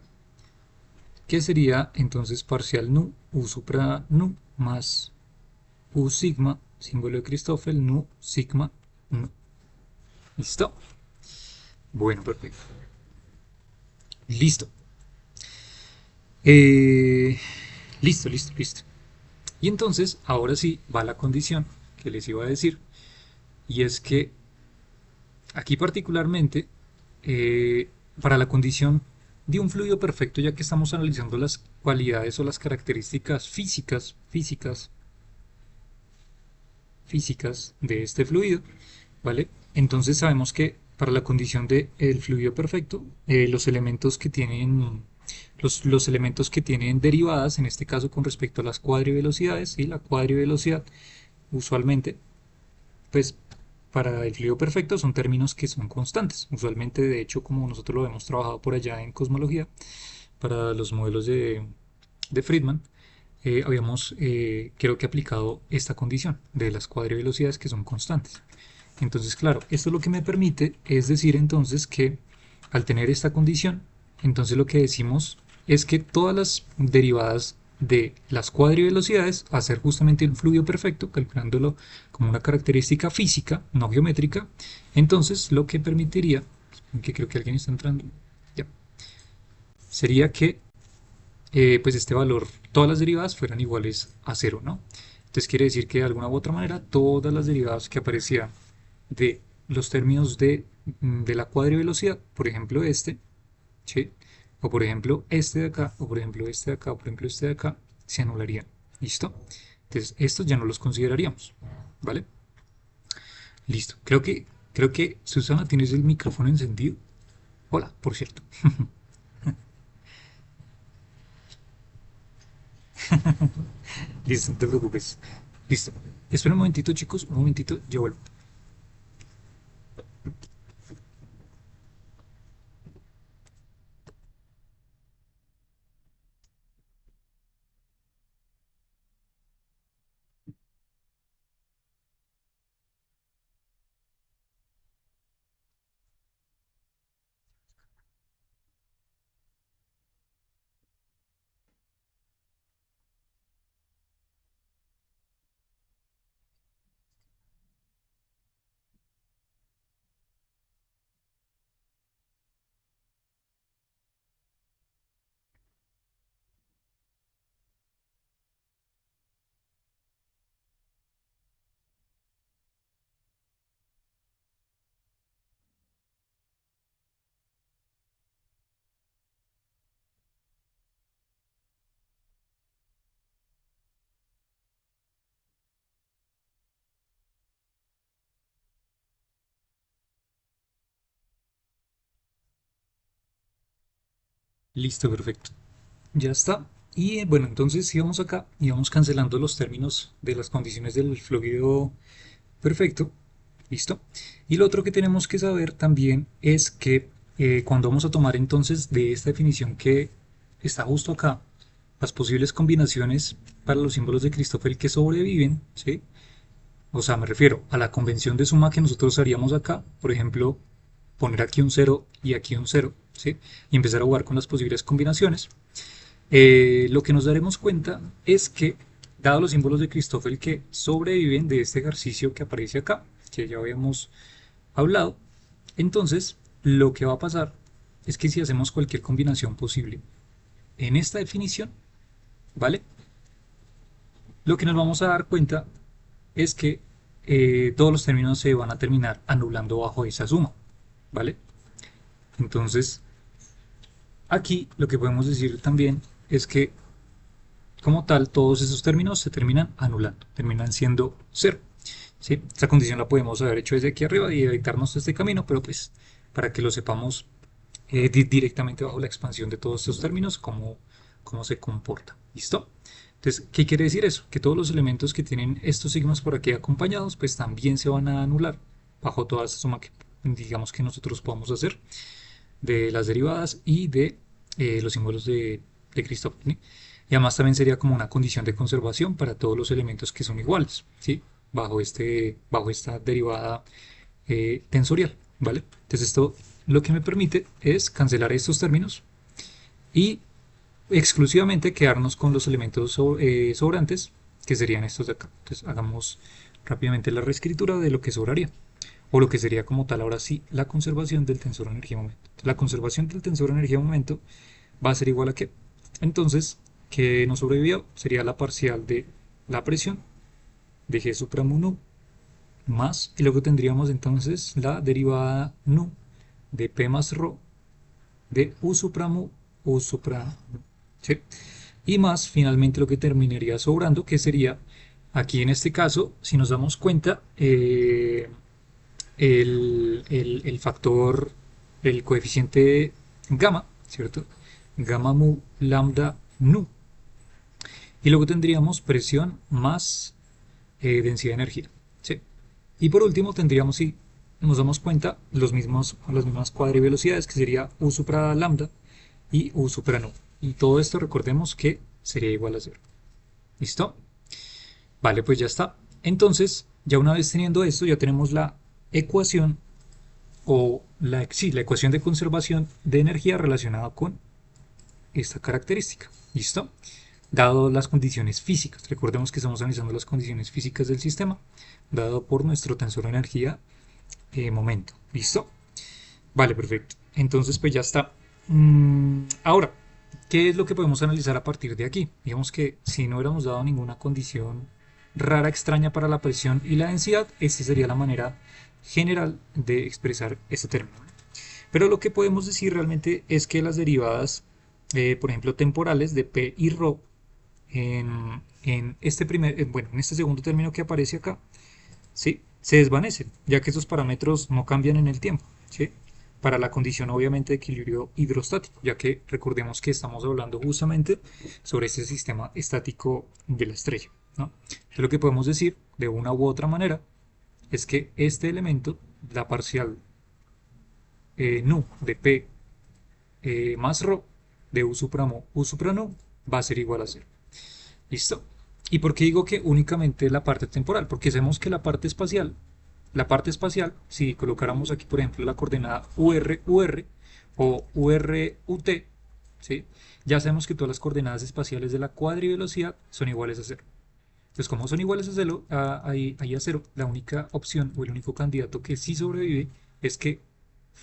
que sería entonces parcial nu, U supra nu, más U sigma, símbolo de Christoffel, nu sigma nu. ¿Listo? Bueno, perfecto. Listo. Listo, listo, listo. Y entonces, ahora sí, va la condición que les iba a decir, y es que aquí particularmente, para la condición de un fluido perfecto, ya que estamos analizando las cualidades o las características físicas de este fluido, ¿vale? Entonces sabemos que para la condición del fluido perfecto, los elementos que tienen los elementos que tienen derivadas, en este caso con respecto a las cuadrivelocidades, y la cuadrivelocidad usualmente, pues para el fluido perfecto son términos que son constantes. Usualmente, de hecho, como nosotros lo hemos trabajado por allá en cosmología, para los modelos de Friedman, habíamos creo que aplicado esta condición de las cuadrivelocidades que son constantes. Entonces, claro, esto lo que me permite es decir entonces que al tener esta condición, entonces lo que decimos es que todas las derivadas de las cuadrivelocidades, hacer justamente el fluido perfecto, calculándolo como una característica física, no geométrica, entonces lo que permitiría, que creo que alguien está entrando, ya, sería que pues este valor, todas las derivadas fueran iguales a cero, ¿no? Entonces quiere decir que de alguna u otra manera todas las derivadas que aparecían de los términos de la cuadrivelocidad, por ejemplo este, ¿sí? O por ejemplo este de acá, o por ejemplo este de acá, o por ejemplo este de acá, se anularían. ¿Listo? Entonces estos ya no los consideraríamos, ¿vale? Listo. Creo que Susana, ¿tienes el micrófono encendido? Hola, por cierto. Listo, no te preocupes. Listo. Espera un momentito, chicos, un momentito, ya vuelvo. Listo, perfecto. Ya está. Y bueno, entonces íbamos acá y vamos cancelando los términos de las condiciones del fluido perfecto. ¿Listo? Y lo otro que tenemos que saber también es que cuando vamos a tomar entonces de esta definición que está justo acá, las posibles combinaciones para los símbolos de Christoffel que sobreviven, ¿sí? O sea, me refiero a la convención de suma que nosotros haríamos acá, por ejemplo, poner aquí un cero y aquí un cero, ¿sí? Y empezar a jugar con las posibles combinaciones. Lo que nos daremos cuenta es que, dado los símbolos de Christoffel que sobreviven de este ejercicio que aparece acá, que ya habíamos hablado, entonces lo que va a pasar es que si hacemos cualquier combinación posible en esta definición, ¿vale? Lo que nos vamos a dar cuenta es que todos los términos se van a terminar anulando bajo esa suma, ¿vale? Entonces, aquí lo que podemos decir también es que como tal, todos esos términos se terminan anulando, terminan siendo cero. ¿Sí? Esta condición la podemos haber hecho desde aquí arriba y evitarnos este camino, pero pues para que lo sepamos directamente bajo la expansión de todos estos términos, cómo se comporta. ¿Listo? Entonces, ¿qué quiere decir eso? Que todos los elementos que tienen estos signos por aquí acompañados, pues también se van a anular bajo toda esta suma que digamos que nosotros podamos hacer de las derivadas y de los símbolos de Christoph. ¿Sí? Y además también sería como una condición de conservación para todos los elementos que son iguales, ¿sí? Bajo esta derivada tensorial, ¿vale? Entonces esto lo que me permite es cancelar estos términos y exclusivamente quedarnos con los elementos sobrantes, que serían estos de acá. Entonces hagamos rápidamente la reescritura de lo que sobraría, o lo que sería como tal ahora sí la conservación del tensor energía-momento. La conservación del tensor energía-momento va a ser igual a que, entonces, que nos sobrevivió sería la parcial de la presión de G supremo nu más, y luego tendríamos entonces la derivada nu de P más ρ de U supremo U supra nu, ¿sí? Y más finalmente lo que terminaría sobrando, que sería aquí en este caso, si nos damos cuenta, el factor, el coeficiente gamma, ¿cierto? Gamma mu lambda nu. Y luego tendríamos presión más densidad de energía, ¿sí? Y por último tendríamos, si nos damos cuenta, las mismas cuadrivelocidades, que sería U supra lambda y U supra nu. Y todo esto recordemos que sería igual a cero. ¿Listo? Vale, pues ya está. Entonces, ya una vez teniendo esto, ya tenemos la ecuación o sí, la ecuación de conservación de energía relacionada con esta característica. ¿Listo? Dado las condiciones físicas, recordemos que estamos analizando las condiciones físicas del sistema, dado por nuestro tensor de energía momento. ¿Listo? Vale, perfecto. Entonces, pues ya está. Ahora, ¿qué es lo que podemos analizar a partir de aquí? Digamos que si no hubiéramos dado ninguna condición rara, extraña para la presión y la densidad, esta sería la manera general de expresar este término. Pero lo que podemos decir realmente es que las derivadas, por ejemplo, temporales de P y ρ, en este en este segundo término que aparece acá, ¿sí? Se desvanecen, ya que estos parámetros no cambian en el tiempo, ¿sí? Para la condición obviamente de equilibrio hidrostático, ya que recordemos que estamos hablando justamente sobre este sistema estático de la estrella, ¿no? Entonces, lo que podemos decir de una u otra manera es que este elemento, la parcial nu de P más ρ de U supremo U supra nu va a ser igual a 0. ¿Listo? ¿Y por qué digo que únicamente la parte temporal? Porque sabemos que la parte espacial, si colocáramos aquí, por ejemplo, la coordenada UR o URUT, ¿sí? Ya sabemos que todas las coordenadas espaciales de la cuadrivelocidad son iguales a 0. Entonces, como son iguales a 0, a 0, la única opción o el único candidato que sí sobrevive es que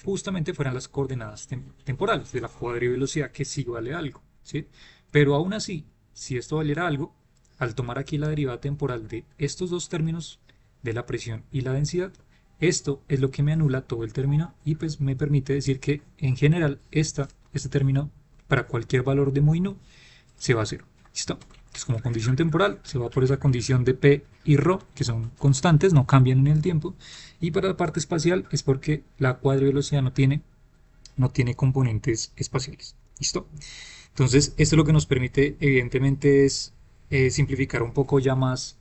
justamente fueran las coordenadas temporales de la cuadrivelocidad, que sí vale algo, ¿sí? Pero aún así, si esto valiera algo, al tomar aquí la derivada temporal de estos dos términos, de la presión y la densidad, esto es lo que me anula todo el término y pues me permite decir que en general este término para cualquier valor de mu y nu se va a cero. ¿Listo? Es como condición temporal, se va por esa condición de P y ρ, que son constantes, no cambian en el tiempo. Y para la parte espacial es porque la cuadrivelocidad no tiene componentes espaciales. ¿Listo? Entonces, esto lo que nos permite, evidentemente, es simplificar un poco ya más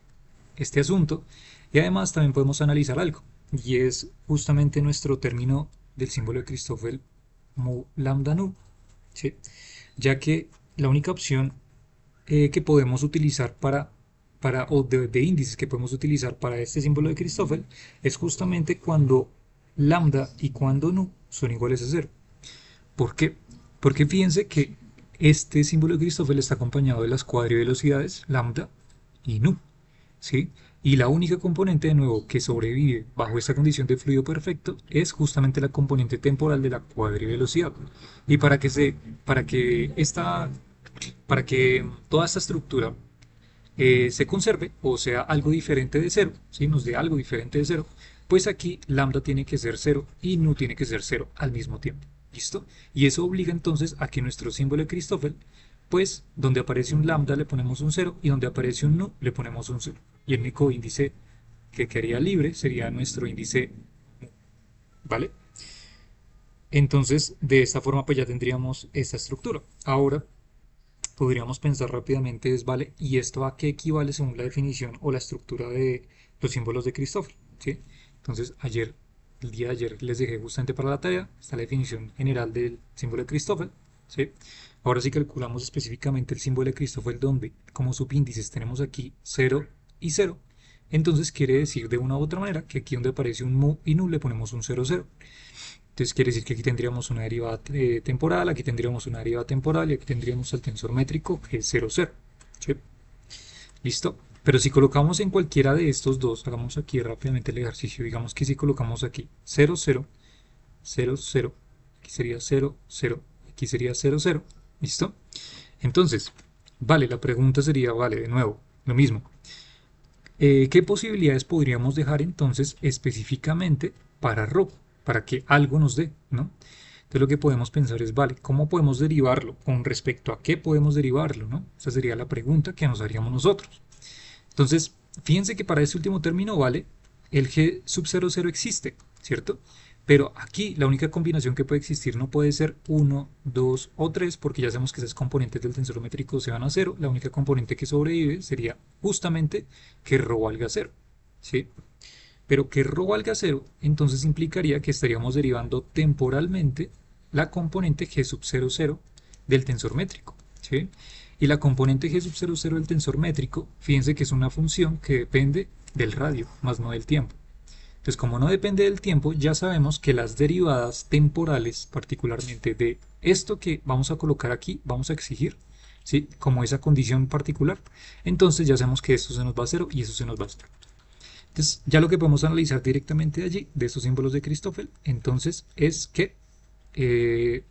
este asunto. Y además también podemos analizar algo, y es justamente nuestro término del símbolo de Christoffel mu lambda nu, ¿sí? Ya que la única opción que podemos utilizar o de índices que podemos utilizar para este símbolo de Christoffel es justamente cuando lambda y cuando nu son iguales a 0. ¿Por qué? Porque fíjense que este símbolo de Christoffel está acompañado de las cuadrivelocidades lambda y nu, ¿sí? Y la única componente de nuevo que sobrevive bajo esta condición de fluido perfecto es justamente la componente temporal de la cuadrivelocidad. Y para que toda esta estructura se conserve o sea algo diferente de cero, ¿sí? Nos dé algo diferente de cero, pues aquí lambda tiene que ser cero y nu tiene que ser cero al mismo tiempo. ¿Listo? Y eso obliga entonces a que nuestro símbolo de Christoffel, pues donde aparece un lambda le ponemos un 0 y donde aparece un nu le ponemos un 0. Y el único índice que quedaría libre sería nuestro índice nu, ¿vale? Entonces, de esta forma pues ya tendríamos esta estructura. Ahora podríamos pensar rápidamente es, ¿vale? ¿Y esto a qué equivale según la definición o la estructura de los símbolos de Christoffel? ¿Sí? Entonces, el día de ayer les dejé justamente para la tarea, está la definición general del símbolo de Christoffel, ¿sí? Ahora sí calculamos específicamente el símbolo de Christoffel donde como subíndices tenemos aquí 0 y 0. Entonces quiere decir de una u otra manera que aquí donde aparece un mu y nu le ponemos un 0, 0. Entonces quiere decir que aquí tendríamos una derivada temporal, aquí tendríamos una derivada temporal y aquí tendríamos el tensor métrico que es 0, 0. ¿Sí? ¿Listo? Pero si colocamos en cualquiera de estos dos, hagamos aquí rápidamente el ejercicio, digamos que si colocamos aquí 0, 0, 0, 0, aquí sería 0, 0, aquí sería 0, 0, ¿listo? Entonces, vale, la pregunta sería, vale, de nuevo, lo mismo. ¿Qué posibilidades podríamos dejar entonces específicamente para ρ, para que algo nos dé, ¿no? Entonces lo que podemos pensar es, vale, ¿cómo podemos derivarlo? ¿Con respecto a qué podemos derivarlo, no? Esa sería la pregunta que nos haríamos nosotros. Entonces, fíjense que para este último término, vale, el g sub 0, 0 existe, ¿cierto? Pero aquí la única combinación que puede existir no puede ser 1, 2 o 3, porque ya sabemos que esas componentes del tensor métrico se van a 0. La única componente que sobrevive sería justamente que ρ valga 0, ¿sí? Pero que ρ valga 0, entonces implicaría que estaríamos derivando temporalmente la componente g sub 0, 0 del tensor métrico, ¿sí? Y la componente g sub 0, 0 del tensor métrico, fíjense que es una función que depende del radio, más no del tiempo. Entonces, como no depende del tiempo, ya sabemos que las derivadas temporales, particularmente de esto que vamos a colocar aquí, vamos a exigir, ¿sí? Como esa condición particular, entonces ya sabemos que esto se nos va a cero y eso se nos va a cero. Entonces, ya lo que podemos analizar directamente de allí, de estos símbolos de Christoffel, entonces es que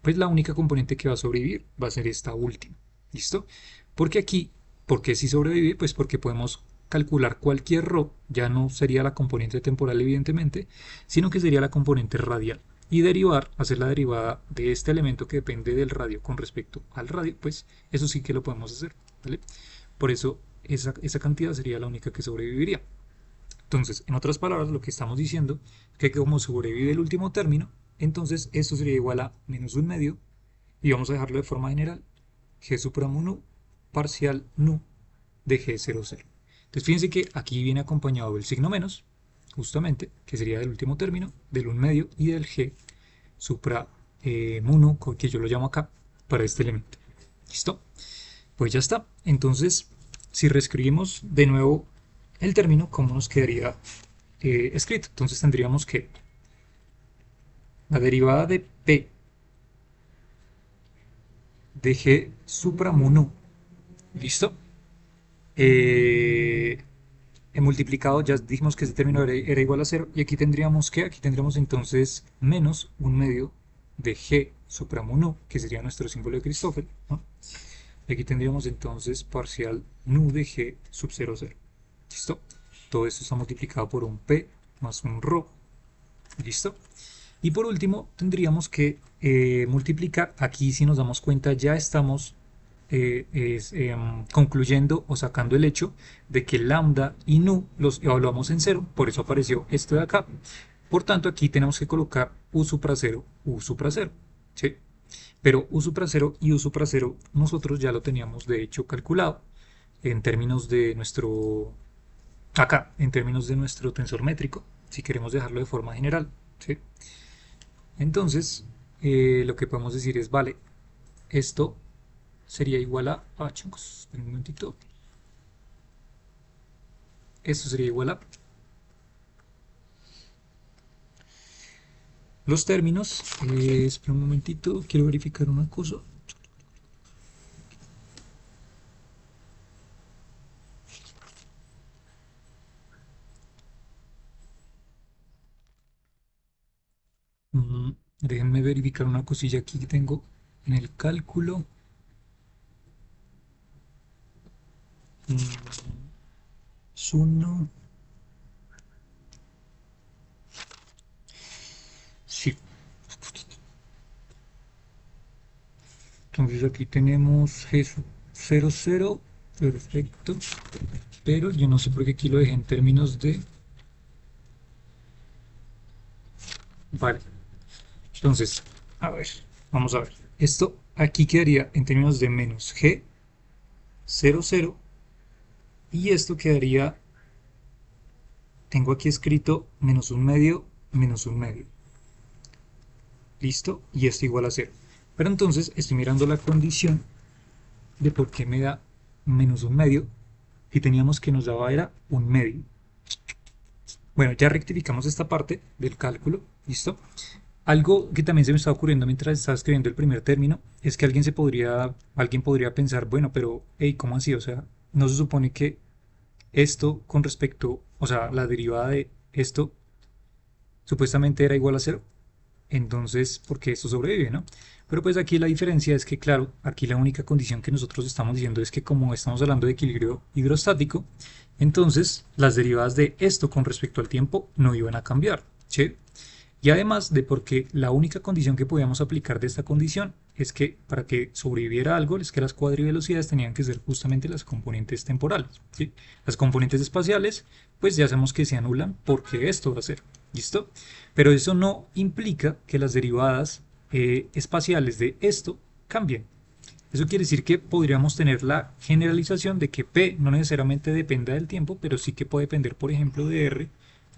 pues la única componente que va a sobrevivir va a ser esta última. ¿Listo? Porque aquí, ¿por qué si sobrevive? Pues porque podemos calcular cualquier ρ, ya no sería la componente temporal evidentemente, sino que sería la componente radial. Y derivar, hacer la derivada de este elemento que depende del radio con respecto al radio, pues eso sí que lo podemos hacer. ¿Vale? Por eso esa cantidad sería la única que sobreviviría. Entonces, en otras palabras, lo que estamos diciendo es que como sobrevive el último término, entonces esto sería igual a menos un medio, y vamos a dejarlo de forma general, g supremo nu parcial nu de g00. Entonces, fíjense que aquí viene acompañado del signo menos, justamente, que sería del último término, del un medio y del g supra mu nu, que yo lo llamo acá, para este elemento. ¿Listo? Pues ya está. Entonces, si reescribimos de nuevo el término, ¿cómo nos quedaría escrito? Entonces tendríamos que la derivada de P de G supra mu nu, ¿listo? He multiplicado, ya dijimos que ese término era igual a cero, y aquí tendríamos que, aquí tendríamos entonces menos un medio de G supra mu nu, que sería nuestro símbolo de Christoffel, ¿no? Y aquí tendríamos entonces parcial nu de G sub 0, 0. ¿Listo? Todo esto está multiplicado por un P más un ρ. ¿Listo? Y por último tendríamos que multiplicar, aquí si nos damos cuenta ya estamos concluyendo o sacando el hecho de que lambda y nu los evaluamos en cero, por eso apareció esto de acá. Por tanto aquí tenemos que colocar u supra 0, u supra 0. ¿Sí? Pero u supra 0 y u supra 0 nosotros ya lo teníamos de hecho calculado en términos de nuestro, acá, en términos de nuestro tensor métrico, si queremos dejarlo de forma general. ¿Sí? Entonces, lo que podemos decir es, vale, esto sería igual a, chicos, un momentito, esto sería igual a los términos, espera un momentito, quiero verificar una cosa. Déjenme verificar una cosilla aquí que tengo en el cálculo. Es uno. Sí. Entonces aquí tenemos G 0, 0. Perfecto. Pero yo no sé por qué aquí lo dejé en términos de... Vale. Entonces, a ver, vamos a ver. Esto aquí quedaría en términos de menos G 0, 0. Y esto quedaría, tengo aquí escrito menos un medio, menos un medio. ¿Listo? Y esto igual a 0. Pero entonces estoy mirando la condición de por qué me da menos un medio. Y teníamos que nos daba era un medio. Bueno, ya rectificamos esta parte del cálculo. ¿Listo? Algo que también se me estaba ocurriendo mientras estaba escribiendo el primer término es que alguien podría pensar, bueno, pero, hey, ¿cómo así? O sea, no se supone que esto con respecto, o sea, la derivada de esto supuestamente era igual a cero. Entonces, porque esto sobrevive, ¿no? Pero pues aquí la diferencia es que, claro, aquí la única condición que nosotros estamos diciendo es que como estamos hablando de equilibrio hidrostático, entonces las derivadas de esto con respecto al tiempo no iban a cambiar, ¿sí? Y además de porque la única condición que podíamos aplicar de esta condición es que para que sobreviviera algo es que las cuadrivelocidades tenían que ser justamente las componentes temporales, ¿sí? Las componentes espaciales pues ya sabemos que se anulan porque esto va a ser, ¿listo? Pero eso no implica que las derivadas espaciales de esto cambien. Eso quiere decir que podríamos tener la generalización de que P no necesariamente dependa del tiempo, pero sí que puede depender, por ejemplo, de R,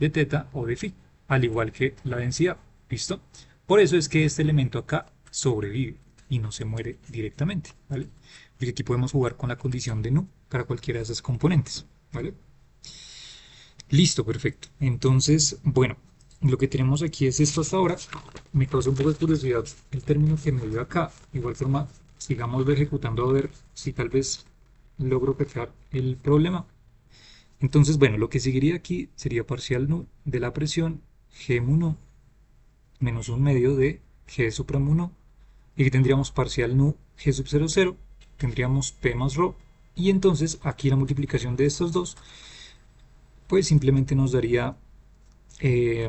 de teta o de phi, al igual que la densidad. ¿Listo? Por eso es que este elemento acá sobrevive y no se muere directamente, ¿vale? Porque aquí podemos jugar con la condición de nu para cualquiera de esas componentes, ¿vale? Listo, perfecto. Entonces, bueno, Lo que tenemos aquí es esto hasta ahora. Me causa un poco de curiosidad el término que me dio acá. De igual forma, sigamos ejecutando a ver si tal vez logro pegar el problema. Entonces, bueno, lo que seguiría aquí sería parcial nu de la presión G1 menos un medio de G supremo 1. Y aquí tendríamos parcial nu G sub 0, 0. Tendríamos P más ρ. Y entonces aquí la multiplicación de estos dos, pues simplemente nos daría eh,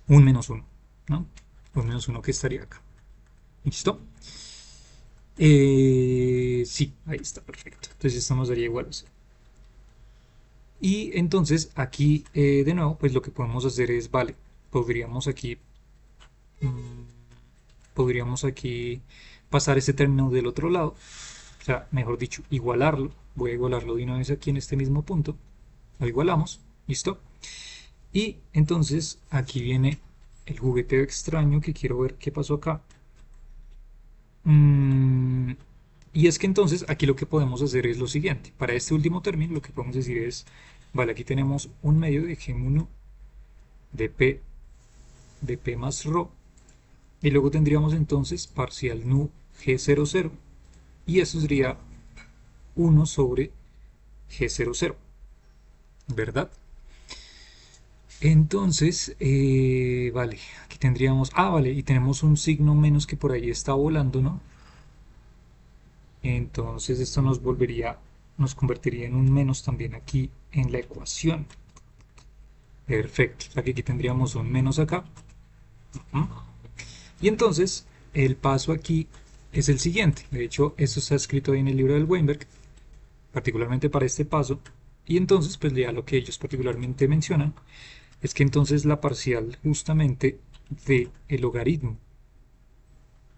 un menos 1, ¿no? Un menos 1 que estaría acá. ¿Listo? Sí, ahí está, perfecto. Entonces esto nos daría igual a 0. Y entonces aquí, de nuevo, pues lo que podemos hacer es, vale, podríamos aquí, mm, podríamos aquí pasar este término del otro lado, o sea, mejor dicho, igualarlo. Voy a igualarlo de una vez aquí en este mismo punto. Lo igualamos, ¿listo? Y entonces aquí viene el juguete extraño que quiero ver qué pasó acá. Y es que entonces aquí lo que podemos hacer es lo siguiente. Para este último término lo que podemos decir es, vale, aquí tenemos un medio de G1 de P más ρ. Y luego tendríamos entonces parcial nu G00. Y eso sería 1 sobre G00. ¿Verdad? Entonces, vale, aquí tendríamos, vale, y tenemos un signo menos que por ahí está volando, ¿no? Entonces esto nos convertiría en un menos también aquí en la ecuación. Perfecto, o sea que aquí tendríamos un menos acá. Y entonces el paso aquí es el siguiente. De hecho, esto está escrito ahí en el libro del Weinberg, particularmente para este paso. Y entonces, pues ya lo que ellos particularmente mencionan es que entonces la parcial justamente de el logaritmo,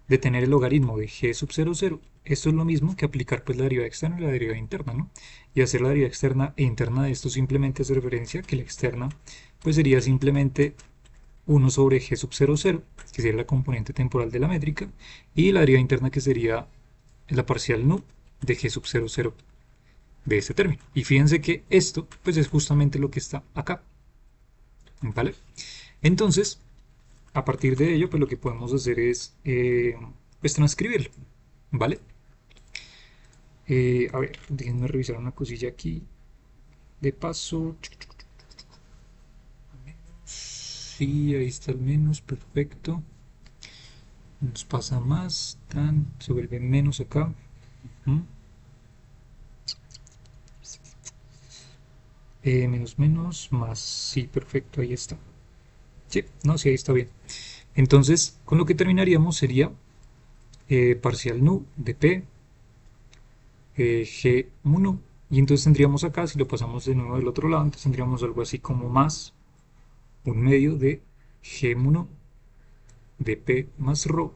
de tener el logaritmo de g sub 0, 0, esto es lo mismo que aplicar pues la derivada externa y la derivada interna, ¿no? Y hacer la derivada externa e interna de esto simplemente hace referencia que la externa pues sería simplemente 1 sobre g sub 0, 0, que sería la componente temporal de la métrica, y la derivada interna que sería la parcial nu de g sub 0, 0 de este término. Y fíjense que esto pues es justamente lo que está acá, ¿vale? Entonces, a partir de ello, pues lo que podemos hacer es pues transcribirlo, ¿vale? A ver, déjenme revisar una cosilla aquí de paso. Sí, ahí está el menos, perfecto. Nos pasa más, tan, se vuelve menos acá. Menos menos, más, sí, perfecto, ahí está. Sí, no, sí, ahí está bien. Entonces, con lo que terminaríamos sería parcial nu de P G1. Y entonces tendríamos acá, si lo pasamos de nuevo del otro lado, entonces tendríamos algo así como más un medio de G1 de P más ρ.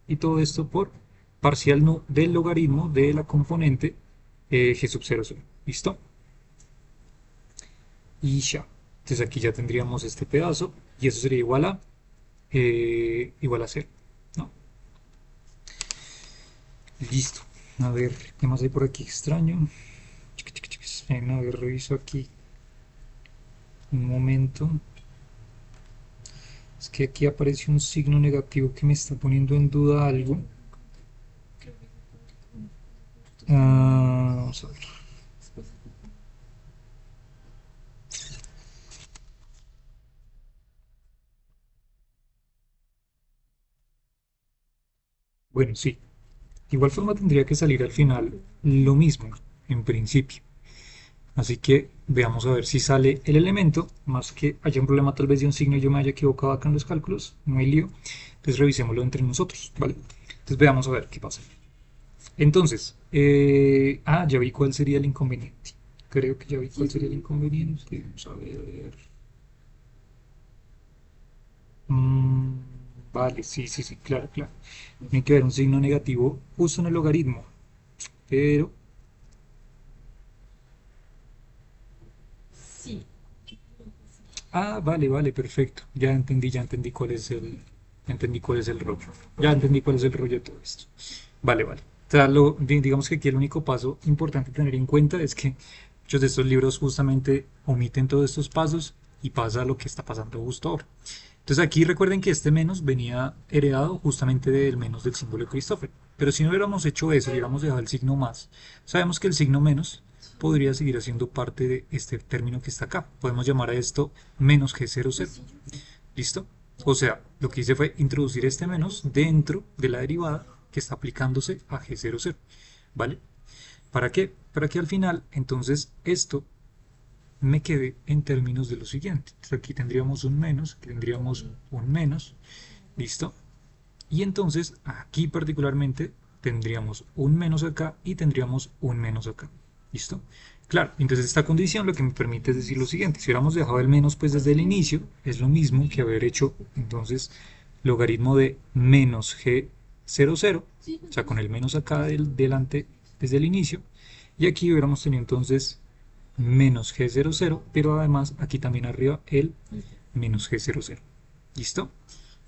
Y todo esto por parcial nu del logaritmo de la componente G sub 0, 0. ¿Listo? Y ya. Entonces aquí ya tendríamos este pedazo y eso sería igual a 0, ¿no? Listo. A ver, ¿qué más hay por aquí extraño? A ver, reviso aquí un momento. Es que aquí aparece un signo negativo que me está poniendo en duda algo. Vamos a ver. Bueno, sí. De igual forma tendría que salir al final lo mismo, en principio. Así que veamos a ver si sale el elemento, más que haya un problema tal vez de un signo y yo me haya equivocado acá en los cálculos, no hay lío. Entonces revisémoslo entre nosotros, ¿vale? Entonces veamos a ver qué pasa. Entonces, ya vi cuál sería el inconveniente. Creo que ya vi cuál sería el inconveniente. Vamos a ver. Mm, vale, sí, sí, sí, claro, claro. Tiene que haber un signo negativo justo en el logaritmo. Pero, vale, vale, perfecto. Ya entendí cuál es ya entendí cuál es el rollo. Ya entendí cuál es el rollo de todo esto. Vale, vale. O sea, digamos que aquí el único paso importante a tener en cuenta es que muchos de estos libros justamente omiten todos estos pasos y pasa lo que está pasando justo ahora. Entonces aquí recuerden que este menos venía heredado justamente del menos del símbolo de Christoffel. Pero si no hubiéramos hecho eso, hubiéramos dejado el signo más, sabemos que el signo menos podría seguir haciendo parte de este término que está acá. Podemos llamar a esto menos G00. ¿Listo? O sea, lo que hice fue introducir este menos dentro de la derivada que está aplicándose a G00. ¿Vale? ¿Para qué? Para que al final, entonces, esto me quede en términos de lo siguiente. Entonces aquí tendríamos un menos, aquí tendríamos un menos, ¿listo? Y entonces aquí particularmente tendríamos un menos acá y tendríamos un menos acá, ¿listo? Claro, entonces esta condición lo que me permite es decir lo siguiente: si hubiéramos dejado el menos pues desde el inicio, es lo mismo que haber hecho entonces logaritmo de menos G00, o sea, con el menos acá delante desde el inicio, y aquí hubiéramos tenido entonces menos G00, pero además aquí también arriba el menos G00. ¿Listo?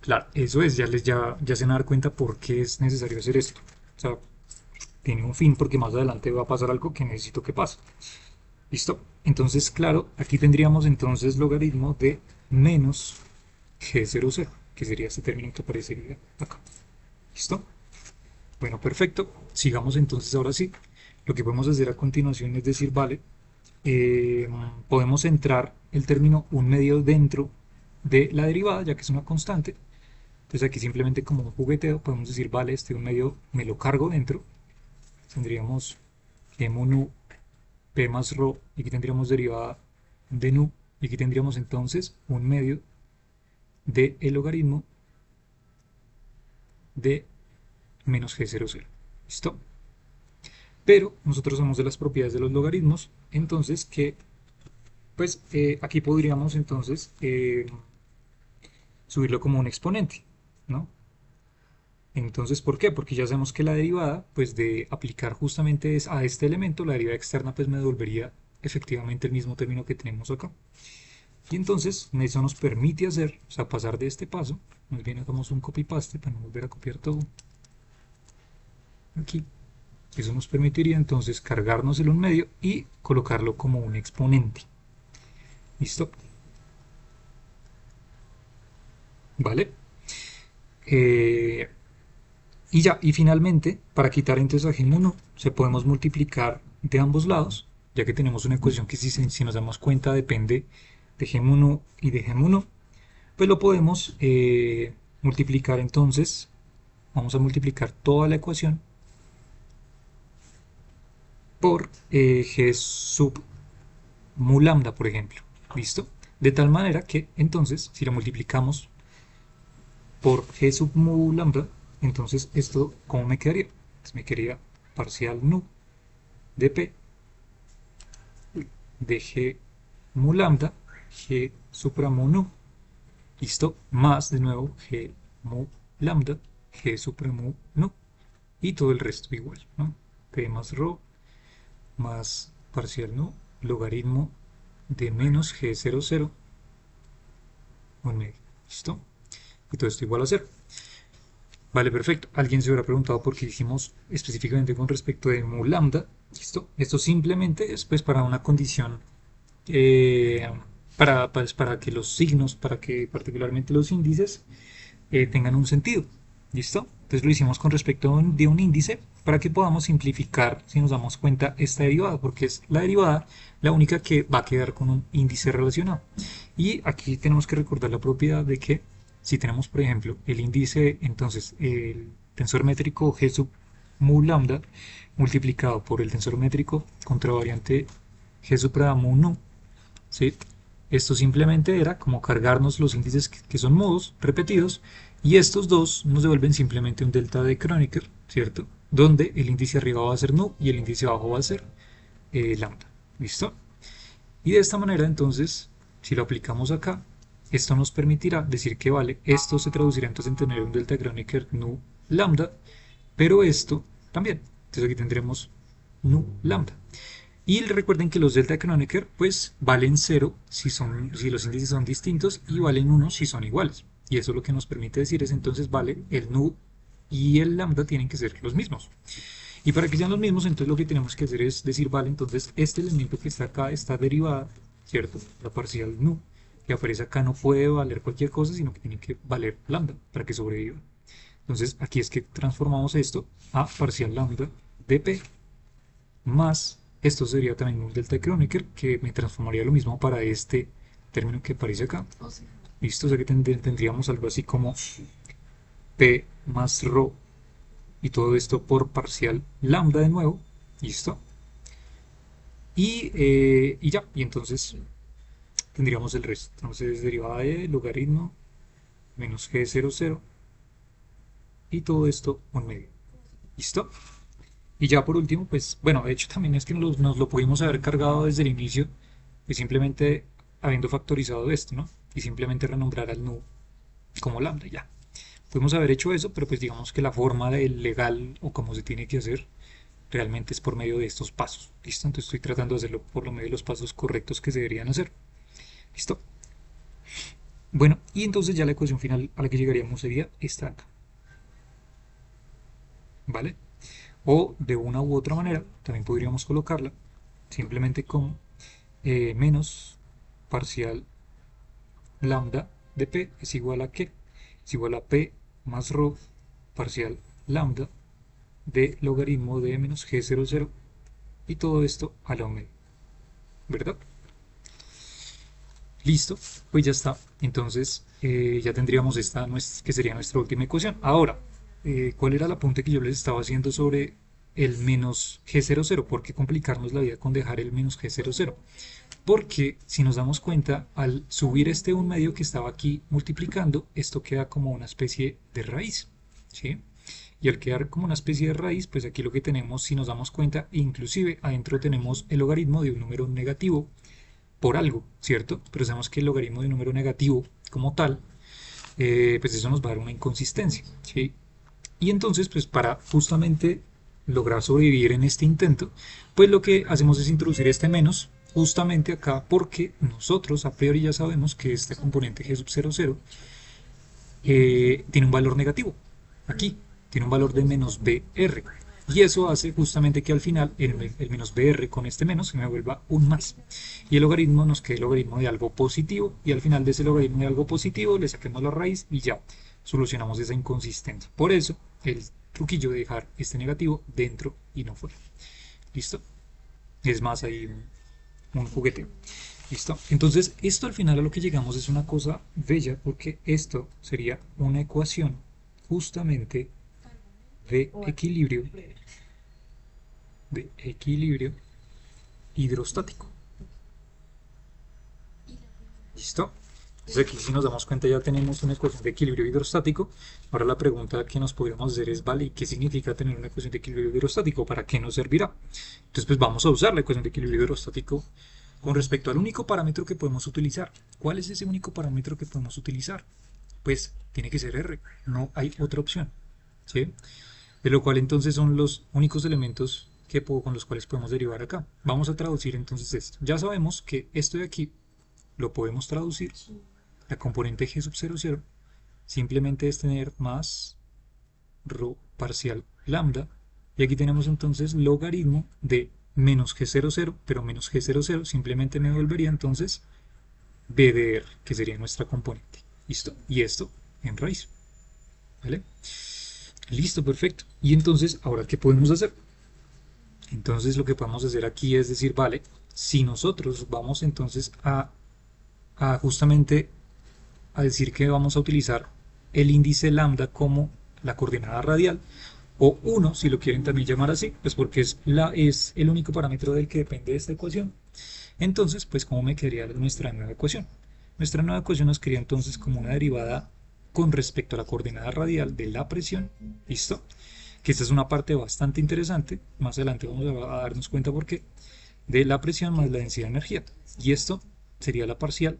Claro, eso es, ya se van a dar cuenta por qué es necesario hacer esto. O sea, tiene un fin porque más adelante va a pasar algo que necesito que pase. ¿Listo? Entonces, claro, aquí tendríamos entonces logaritmo de menos G00, que sería este término que aparecería acá. ¿Listo? Bueno, perfecto. Sigamos entonces ahora sí. Lo que podemos hacer a continuación es decir, vale, podemos entrar el término un medio dentro de la derivada, ya que es una constante. Entonces aquí simplemente como un jugueteo podemos decir, vale, este un medio me lo cargo dentro. Tendríamos m nu p más rho, y aquí tendríamos derivada de nu, y aquí tendríamos entonces un medio de el logaritmo de menos G00. ¿Listo? Pero nosotros somos de las propiedades de los logaritmos, entonces que pues aquí podríamos entonces subirlo como un exponente, ¿no? Entonces, ¿por qué? Porque ya sabemos que la derivada, pues de aplicar justamente a este elemento, la derivada externa, pues me devolvería efectivamente el mismo término que tenemos acá. Y entonces, eso nos permite hacer, o sea, pasar de este paso, más bien hagamos un copy-paste para no volver a copiar todo aquí. Eso nos permitiría entonces cargarnos el un medio y colocarlo como un exponente. ¿Listo? ¿Vale? Y ya, y finalmente, para quitar entonces a G1, se podemos multiplicar de ambos lados, ya que tenemos una ecuación que si nos damos cuenta depende de G1 y de G1, pues lo podemos multiplicar entonces, vamos a multiplicar toda la ecuación por G sub mu lambda, por ejemplo. ¿Listo? De tal manera que entonces, si lo multiplicamos por G sub mu lambda, entonces esto, ¿cómo me quedaría? Pues me quedaría parcial nu de P de G mu lambda, G supra mu nu, ¿listo? Más de nuevo G mu lambda, G supra mu nu, y todo el resto igual, ¿no? P más rho más parcial nu, logaritmo de menos G00, un medio, ¿listo? Y todo esto igual a 0. Vale, perfecto. Alguien se habrá preguntado por qué hicimos específicamente con respecto de mu lambda. ¿Listo? Esto simplemente es pues para una condición, para que los signos, para que particularmente los índices tengan un sentido. ¿Listo? Entonces lo hicimos con respecto de un índice para que podamos simplificar, si nos damos cuenta, esta derivada, porque es la derivada la única que va a quedar con un índice relacionado. Y aquí tenemos que recordar la propiedad de que si tenemos, por ejemplo, el índice, entonces el tensor métrico G sub mu lambda multiplicado por el tensor métrico contravariante G supra mu nu, ¿sí? Esto simplemente era como cargarnos los índices que son modos repetidos, y estos dos nos devuelven simplemente un delta de Kronecker, ¿cierto? Donde el índice arriba va a ser nu y el índice abajo va a ser lambda. ¿Listo? Y de esta manera entonces, si lo aplicamos acá, esto nos permitirá decir que vale, esto se traducirá entonces en tener un delta de Kronecker nu lambda, pero esto también. Entonces aquí tendremos nu lambda. Y recuerden que los delta de Kronecker pues valen 0 si los índices son distintos, y valen 1 si son iguales. Y eso lo que nos permite decir es entonces vale, el nu y el lambda tienen que ser los mismos. Y para que sean los mismos, entonces lo que tenemos que hacer es decir, vale, entonces este elemento que está acá, esta derivada, ¿cierto? La parcial nu, que aparece acá no puede valer cualquier cosa, sino que tiene que valer lambda para que sobreviva. Entonces aquí es que transformamos esto a parcial lambda de P más, esto sería también un delta de Kronecker, que me transformaría lo mismo para este término que aparece acá. Listo, o sea que tendríamos algo así como P más ρ y todo esto por parcial lambda de nuevo. Listo. Y ya, y entonces tendríamos el resto. Entonces derivada de logaritmo menos g00 y todo esto un medio. ¿Listo? Y ya por último, pues bueno, de hecho también es que nos lo pudimos haber cargado desde el inicio, pues simplemente habiendo factorizado esto, ¿no? Y simplemente renombrar al nu como lambda, ya. Pudimos haber hecho eso, pero pues digamos que la forma del legal o como se tiene que hacer realmente es por medio de estos pasos. ¿Listo? Entonces estoy tratando de hacerlo por lo medio de los pasos correctos que se deberían hacer. ¿Listo? Bueno, y entonces ya la ecuación final a la que llegaríamos sería esta acá. ¿Vale? O de una u otra manera, también podríamos colocarla simplemente como menos parcial lambda de p es igual a qué? Es igual a p más ρ parcial lambda de logaritmo de menos g00 y todo esto a la omega, ¿verdad? Listo, pues ya está. Entonces ya tendríamos esta que sería nuestra última ecuación. Ahora, ¿cuál era el apunte que yo les estaba haciendo sobre el menos g00? ¿Por qué complicarnos la vida con dejar el menos g00? Porque si nos damos cuenta, al subir este 1 medio que estaba aquí multiplicando, esto queda como una especie de raíz, ¿sí? Y al quedar como una especie de raíz, pues aquí lo que tenemos, si nos damos cuenta, inclusive adentro tenemos el logaritmo de un número negativo por algo, ¿cierto? Pero sabemos que el logaritmo de un número negativo como tal, pues eso nos va a dar una inconsistencia, ¿sí? Y entonces, pues para justamente lograr sobrevivir en este intento, pues lo que hacemos es introducir este menos justamente acá porque nosotros a priori ya sabemos que este componente g sub 00 tiene un valor negativo. Aquí tiene un valor de menos br. Y eso hace justamente que al final el menos br con este menos se me vuelva un más. Y el logaritmo nos quede el logaritmo de algo positivo. Y al final de ese logaritmo de algo positivo le saquemos la raíz y ya solucionamos esa inconsistencia. Por eso el truquillo de dejar este negativo dentro y no fuera. ¿Listo? Es más ahí un jugueteo. ¿Listo? Entonces, esto al final a lo que llegamos es una cosa bella porque esto sería una ecuación justamente de equilibrio hidrostático. ¿Listo? Entonces aquí si nos damos cuenta ya tenemos una ecuación de equilibrio hidrostático. Ahora la pregunta que nos podríamos hacer es, vale, ¿y qué significa tener una ecuación de equilibrio hidrostático? ¿Para qué nos servirá? Entonces pues vamos a usar la ecuación de equilibrio hidrostático con respecto al único parámetro que podemos utilizar. ¿Cuál es ese único parámetro que podemos utilizar? Pues tiene que ser R, no hay otra opción, ¿sí? De lo cual entonces son los únicos elementos con los cuales podemos derivar acá. Vamos a traducir entonces esto. Ya sabemos que esto de aquí lo podemos traducir. La componente g sub 00 simplemente es tener más ρ parcial lambda. Y aquí tenemos entonces logaritmo de menos g00, pero menos g00 simplemente me devolvería entonces b de r, que sería nuestra componente. ¿Listo? Y esto en raíz. ¿Vale? Listo, perfecto. Y entonces, ¿ahora qué podemos hacer? Entonces lo que podemos hacer aquí es decir, vale, si nosotros vamos entonces a justamente a decir que vamos a utilizar el índice lambda como la coordenada radial, o 1 si lo quieren también llamar así, pues porque es el único parámetro del que depende esta ecuación. Entonces, pues ¿cómo me quedaría nuestra nueva ecuación? Nuestra nueva ecuación nos quedaría entonces como una derivada con respecto a la coordenada radial de la presión, ¿listo? Que esta es una parte bastante interesante, más adelante vamos a darnos cuenta por qué, de la presión más la densidad de energía. Y esto sería la parcial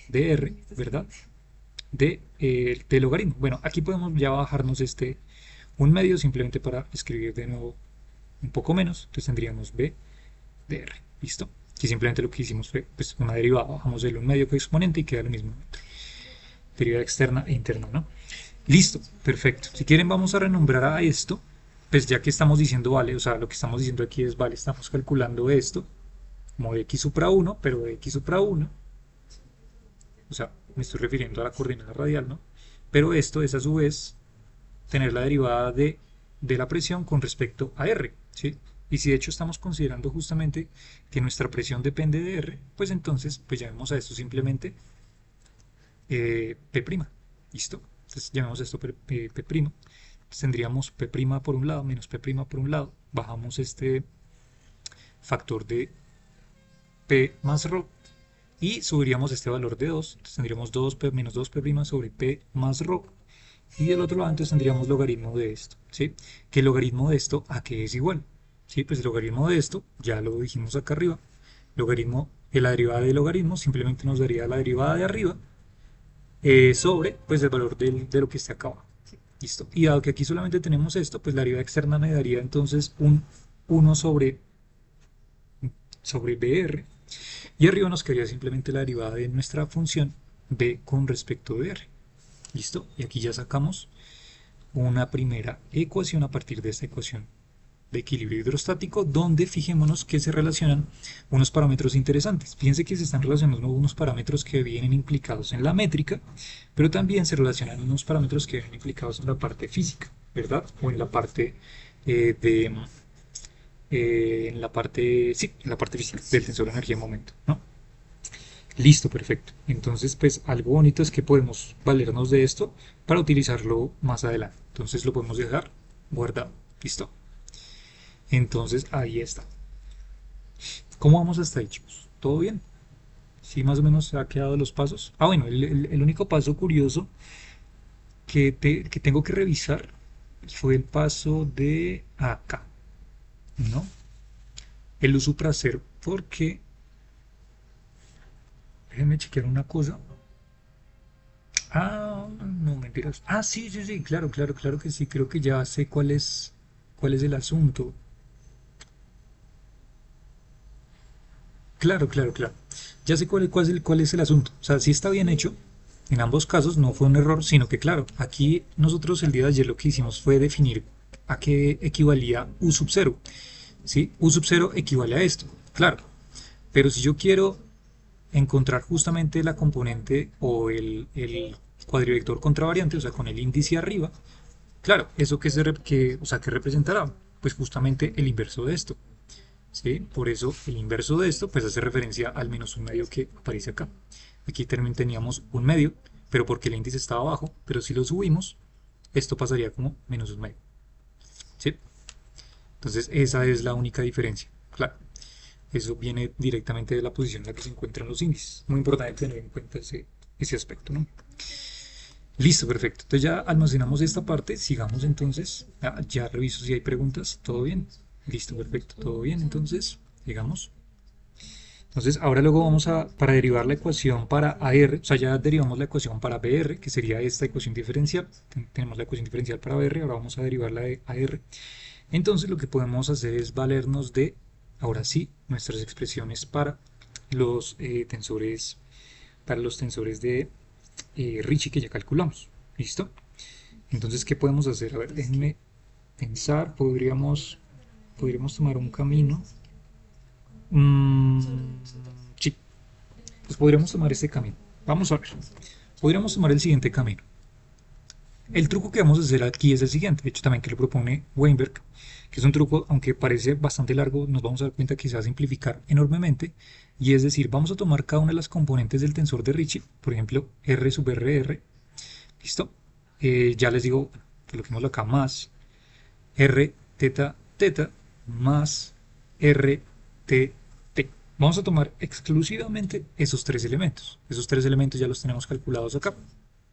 de R, ¿verdad? De logaritmo. Bueno, aquí podemos ya bajarnos este 1 medio simplemente para escribir de nuevo un poco menos. Entonces tendríamos B de R, ¿listo? Que simplemente lo que hicimos fue pues, una derivada, bajamos el 1 medio que exponente y queda lo mismo. Derivada externa e interna, ¿no? Listo, perfecto. Si quieren vamos a renombrar a esto, pues ya que estamos diciendo, vale, o sea, lo que estamos diciendo aquí es, vale, estamos calculando esto como de x supra 1, pero de x supra 1 o sea, me estoy refiriendo a la coordenada radial, ¿no? Pero esto es a su vez tener la derivada de la presión con respecto a R, ¿sí? Y si de hecho estamos considerando justamente que nuestra presión depende de R, pues entonces pues llamemos a esto simplemente P', ¿listo? Entonces llamemos a esto P'. Entonces tendríamos P' por un lado menos P' por un lado, bajamos este factor de P más ρ y subiríamos este valor de 2, entonces tendríamos 2P menos 2P' sobre P más ρ. Y del otro lado entonces tendríamos logaritmo de esto, ¿sí? Que el logaritmo de esto a qué es igual, ¿sí? Pues el logaritmo de esto, ya lo dijimos acá arriba, logaritmo de la derivada del logaritmo simplemente nos daría la derivada de arriba sobre pues el valor de lo que esté acá abajo. Listo. Y dado que aquí solamente tenemos esto, pues la derivada externa me daría entonces un 1 sobre BR. Y arriba nos quedaría simplemente la derivada de nuestra función B con respecto de R. ¿Listo? Y aquí ya sacamos una primera ecuación a partir de esta ecuación de equilibrio hidrostático, donde fijémonos que se relacionan unos parámetros interesantes. Fíjense que se están relacionando unos parámetros que vienen implicados en la métrica, pero también se relacionan unos parámetros que vienen implicados en la parte física, ¿verdad? O en la parte en la parte física del tensor de energía en momento, ¿no? Listo, perfecto. Entonces, pues algo bonito es que podemos valernos de esto para utilizarlo más adelante. Entonces lo podemos dejar guardado. ¿Listo? Entonces ahí está. ¿Cómo vamos hasta ahí, chicos? ¿Todo bien? ¿Sí más o menos se ha quedado los pasos? Ah, bueno, el único paso curioso que tengo que revisar fue el paso de acá, ¿no? El uso placer, porque déjenme chequear una cosa. Ah, no, mentiras. Ah, sí, sí, sí, claro, claro, claro que sí. Creo que ya sé cuál es el asunto. Claro, claro, claro. Ya sé cuál es el asunto. O sea, sí está bien hecho. En ambos casos no fue un error, sino que claro, aquí nosotros el día de ayer lo que hicimos fue definir a qué equivalía U sub 0. ¿Sí? U sub 0 equivale a esto, claro. Pero si yo quiero encontrar justamente la componente o el cuadrivector contravariante, o sea, con el índice arriba, claro, ¿eso o sea, qué representará? Pues justamente el inverso de esto. ¿Sí? Por eso el inverso de esto pues hace referencia al menos un medio que aparece acá. Aquí también teníamos un medio, pero porque el índice estaba abajo, pero si lo subimos, esto pasaría como menos un medio. ¿Sí? Entonces esa es la única diferencia. Claro, eso viene directamente de la posición en la que se encuentran los índices. Muy importante tener en cuenta ese aspecto, ¿no? Listo, perfecto. Entonces ya almacenamos esta parte. Sigamos entonces. Ya reviso si hay preguntas. ¿Todo bien? Listo, perfecto. ¿Todo bien? Entonces, sigamos. Entonces, ahora luego para derivar la ecuación para AR, o sea, ya derivamos la ecuación para BR, que sería esta ecuación diferencial. Tenemos la ecuación diferencial para BR, ahora vamos a derivar la de AR. Entonces, lo que podemos hacer es valernos de, ahora sí, nuestras expresiones tensores, para los tensores de Ricci que ya calculamos. ¿Listo? Entonces, ¿qué podemos hacer? A ver, déjenme pensar, podríamos tomar un camino. Sí, pues podríamos tomar este camino. Vamos a ver. Podríamos tomar el siguiente camino. El truco que vamos a hacer aquí es el siguiente, de hecho también que lo propone Weinberg, que es un truco, aunque parece bastante largo, nos vamos a dar cuenta que se va a simplificar enormemente, y es decir, vamos a tomar cada una de las componentes del tensor de Ricci, por ejemplo, R sub RR, ¿listo? Ya les digo, coloquémoslo acá, más R teta teta más R T T. Vamos a tomar exclusivamente esos tres elementos. Esos tres elementos ya los tenemos calculados acá,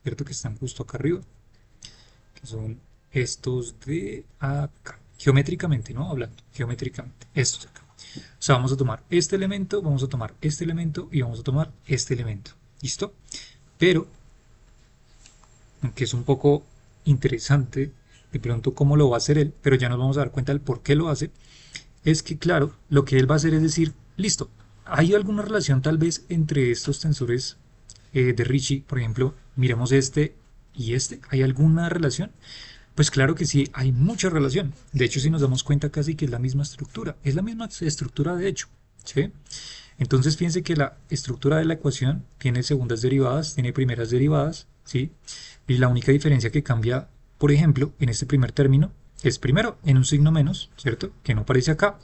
¿cierto? Que están justo acá arriba, que son estos de acá. Geométricamente, ¿no? Hablando, geométricamente, estos de acá. O sea, vamos a tomar este elemento, vamos a tomar este elemento y vamos a tomar este elemento. ¿Listo? Pero, aunque es un poco interesante de pronto cómo lo va a hacer él, pero ya nos vamos a dar cuenta del por qué lo hace, es que claro, lo que él va a hacer es decir, listo, ¿hay alguna relación tal vez entre estos tensores de Ricci? Por ejemplo, miremos este y este, ¿hay alguna relación? Pues claro que sí, hay mucha relación. De hecho, si nos damos cuenta casi que es la misma estructura. Es la misma estructura de hecho. ¿Sí? Entonces fíjense que la estructura de la ecuación tiene segundas derivadas, tiene primeras derivadas, ¿sí? Y la única diferencia que cambia, por ejemplo, en este primer término, es primero en un signo menos, ¿cierto? Que no aparece acá.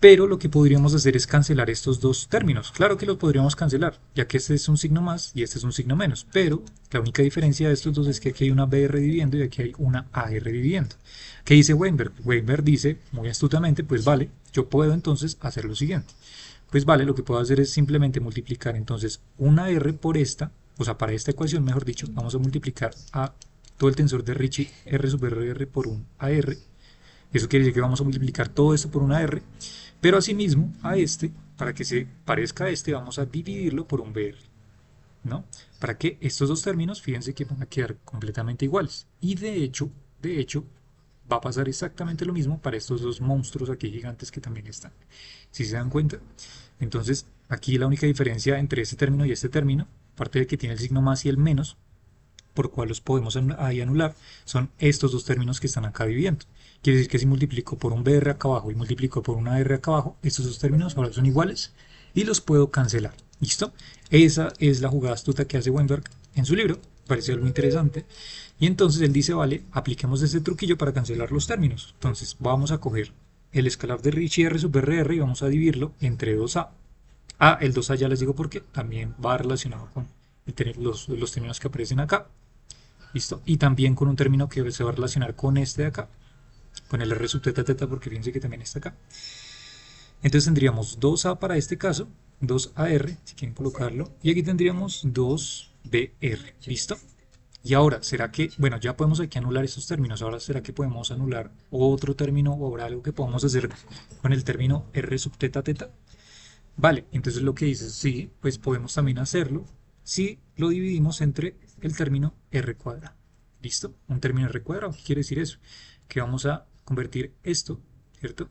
Pero lo que podríamos hacer es cancelar estos dos términos. Claro que los podríamos cancelar, ya que este es un signo más y este es un signo menos. Pero la única diferencia de estos dos es que aquí hay una BR dividiendo y aquí hay una AR dividiendo. ¿Qué dice Weinberg? Weinberg dice, muy astutamente, pues vale, yo puedo entonces hacer lo siguiente. Pues vale, lo que puedo hacer es simplemente multiplicar entonces una R por esta, o sea, para esta ecuación, mejor dicho, vamos a multiplicar a todo el tensor de Ricci R sub R por un AR. Eso quiere decir que vamos a multiplicar todo esto por una R, pero asimismo a este, para que se parezca a este, vamos a dividirlo por un BR, ¿no? Para que estos dos términos, fíjense que van a quedar completamente iguales. Y de hecho, va a pasar exactamente lo mismo para estos dos monstruos aquí gigantes que también están. ¿Si se dan cuenta? Entonces, aquí la única diferencia entre este término y este término, aparte de que tiene el signo más y el menos, por cual los podemos ahí anular, son estos dos términos que están acá dividiendo. Quiere decir que si multiplico por un BR acá abajo y multiplico por una R acá abajo, estos dos términos ahora son iguales y los puedo cancelar. ¿Listo? Esa es la jugada astuta que hace Weinberg en su libro, parece algo interesante. Y entonces él dice, vale, apliquemos este truquillo para cancelar los términos. Entonces vamos a coger el escalar de Ricci R sub RR y vamos a dividirlo entre 2A. El 2A ya les digo por qué, también va relacionado con los términos que aparecen acá. ¿Listo? Y también con un término que se va a relacionar con este de acá, con el R sub teta teta, porque fíjense que también está acá. Entonces tendríamos 2A para este caso, 2AR, si quieren colocarlo, y aquí tendríamos 2BR, ¿listo? Y ahora, ¿será que, bueno, ya podemos aquí anular estos términos, ahora será que podemos anular otro término o habrá algo que podamos hacer con el término R sub teta teta? Vale, entonces lo que dice, sí, pues podemos también hacerlo si lo dividimos entre el término R cuadrado. ¿Listo? Un término R cuadrado, ¿qué quiere decir eso? Que vamos a convertir esto, ¿cierto?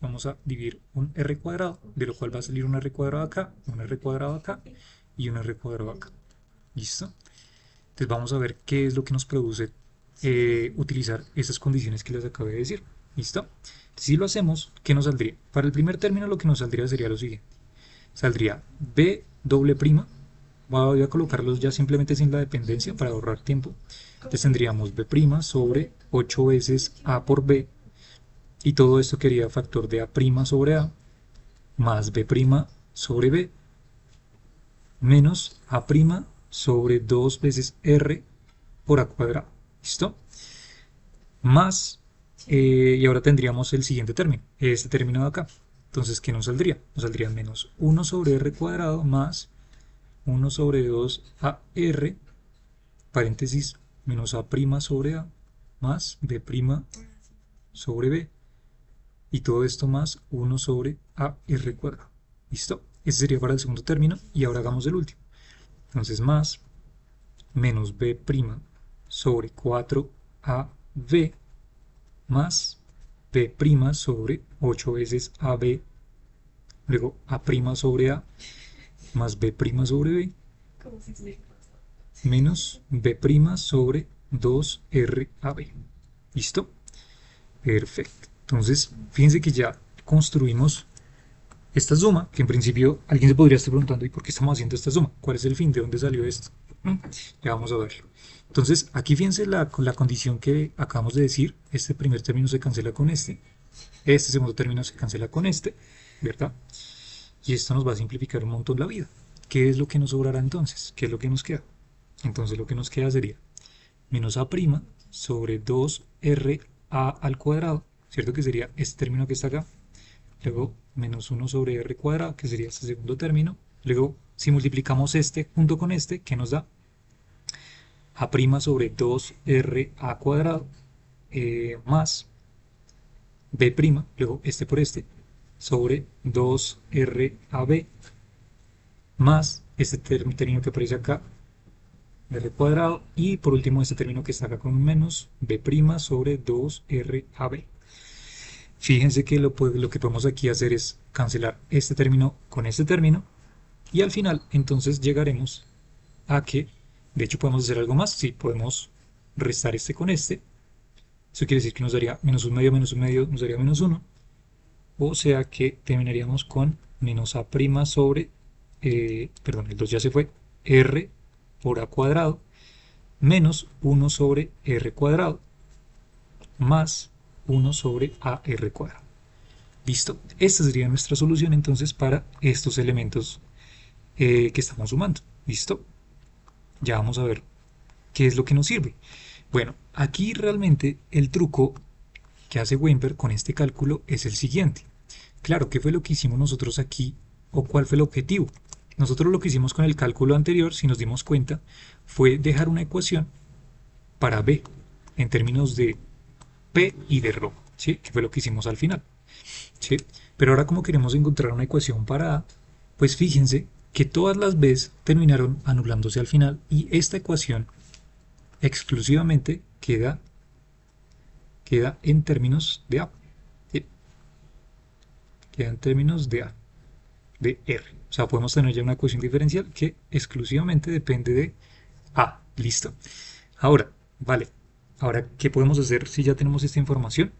Vamos a dividir un R cuadrado, de lo cual va a salir un R cuadrado acá, un R cuadrado acá y un R cuadrado acá. ¿Listo? Entonces vamos a ver qué es lo que nos produce utilizar esas condiciones que les acabé de decir. ¿Listo? Si lo hacemos, ¿qué nos saldría? Para el primer término lo que nos saldría sería lo siguiente. Saldría B doble prima. Voy a colocarlos ya simplemente sin la dependencia para ahorrar tiempo. Entonces tendríamos B prima sobre 8 veces A por B. Y todo esto quería factor de A prima sobre A más B prima sobre B menos A prima sobre 2 veces R por A cuadrado. ¿Listo? Más, y ahora tendríamos el siguiente término, este término de acá. Entonces, ¿qué nos saldría? Nos saldría menos 1 sobre R cuadrado más 1 sobre 2AR, paréntesis, menos A prima sobre A, más B prima sobre B. Y todo esto más 1 sobre AR cuadrado. ¿Listo? Ese sería para el segundo término. Y ahora hagamos el último. Entonces, más menos B prima sobre 4AB más B' sobre 8 veces AB, luego A' sobre A, más B' sobre B, menos B' sobre 2RAB. ¿Listo? Perfecto. Entonces, fíjense que ya construimos esta suma, que en principio alguien se podría estar preguntando, ¿y por qué estamos haciendo esta suma? ¿Cuál es el fin? ¿De dónde salió esto? Ya vamos a verlo. Entonces, aquí fíjense la condición que acabamos de decir. Este primer término se cancela con este segundo término se cancela con este, ¿verdad? Y esto nos va a simplificar un montón la vida. ¿Qué es lo que nos sobrará entonces? ¿Qué es lo que nos queda? Entonces lo que nos queda sería menos A' sobre 2RA al cuadrado, ¿cierto? Que sería este término que está acá. Luego menos 1 sobre R cuadrado, que sería este segundo término. Luego, si multiplicamos este junto con este, ¿qué nos da? A' sobre 2RA cuadrado más B', luego este por este, sobre 2RAB más este término que aparece acá, R cuadrado, y por último este término que está acá con un menos, B' sobre 2RAB. Fíjense que lo que podemos aquí hacer es cancelar este término con este término, y al final entonces llegaremos a que, de hecho podemos hacer algo más, sí, podemos restar este con este. Eso quiere decir que nos daría menos un medio, nos daría menos 1. O sea que terminaríamos con menos a' sobre, perdón, el 2 ya se fue, r por a cuadrado menos 1 sobre r cuadrado más 1 sobre ar cuadrado. ¿Listo? Esta sería nuestra solución entonces para estos elementos que estamos sumando. ¿Listo? Ya vamos a ver qué es lo que nos sirve. Bueno, aquí realmente el truco que hace Weinberg con este cálculo es el siguiente. Claro, ¿qué fue lo que hicimos nosotros aquí o cuál fue el objetivo? Nosotros lo que hicimos con el cálculo anterior, si nos dimos cuenta, fue dejar una ecuación para B en términos de P y de ρ, ¿sí? Que fue lo que hicimos al final, ¿sí? Pero ahora como queremos encontrar una ecuación para A, pues fíjense que todas las B's terminaron anulándose al final y esta ecuación exclusivamente queda en términos de A, ¿sí? Queda en términos de A, de R. O sea, podemos tener ya una ecuación diferencial que exclusivamente depende de A. ¿Listo? Ahora, vale. Ahora, ¿qué podemos hacer si ya tenemos esta información?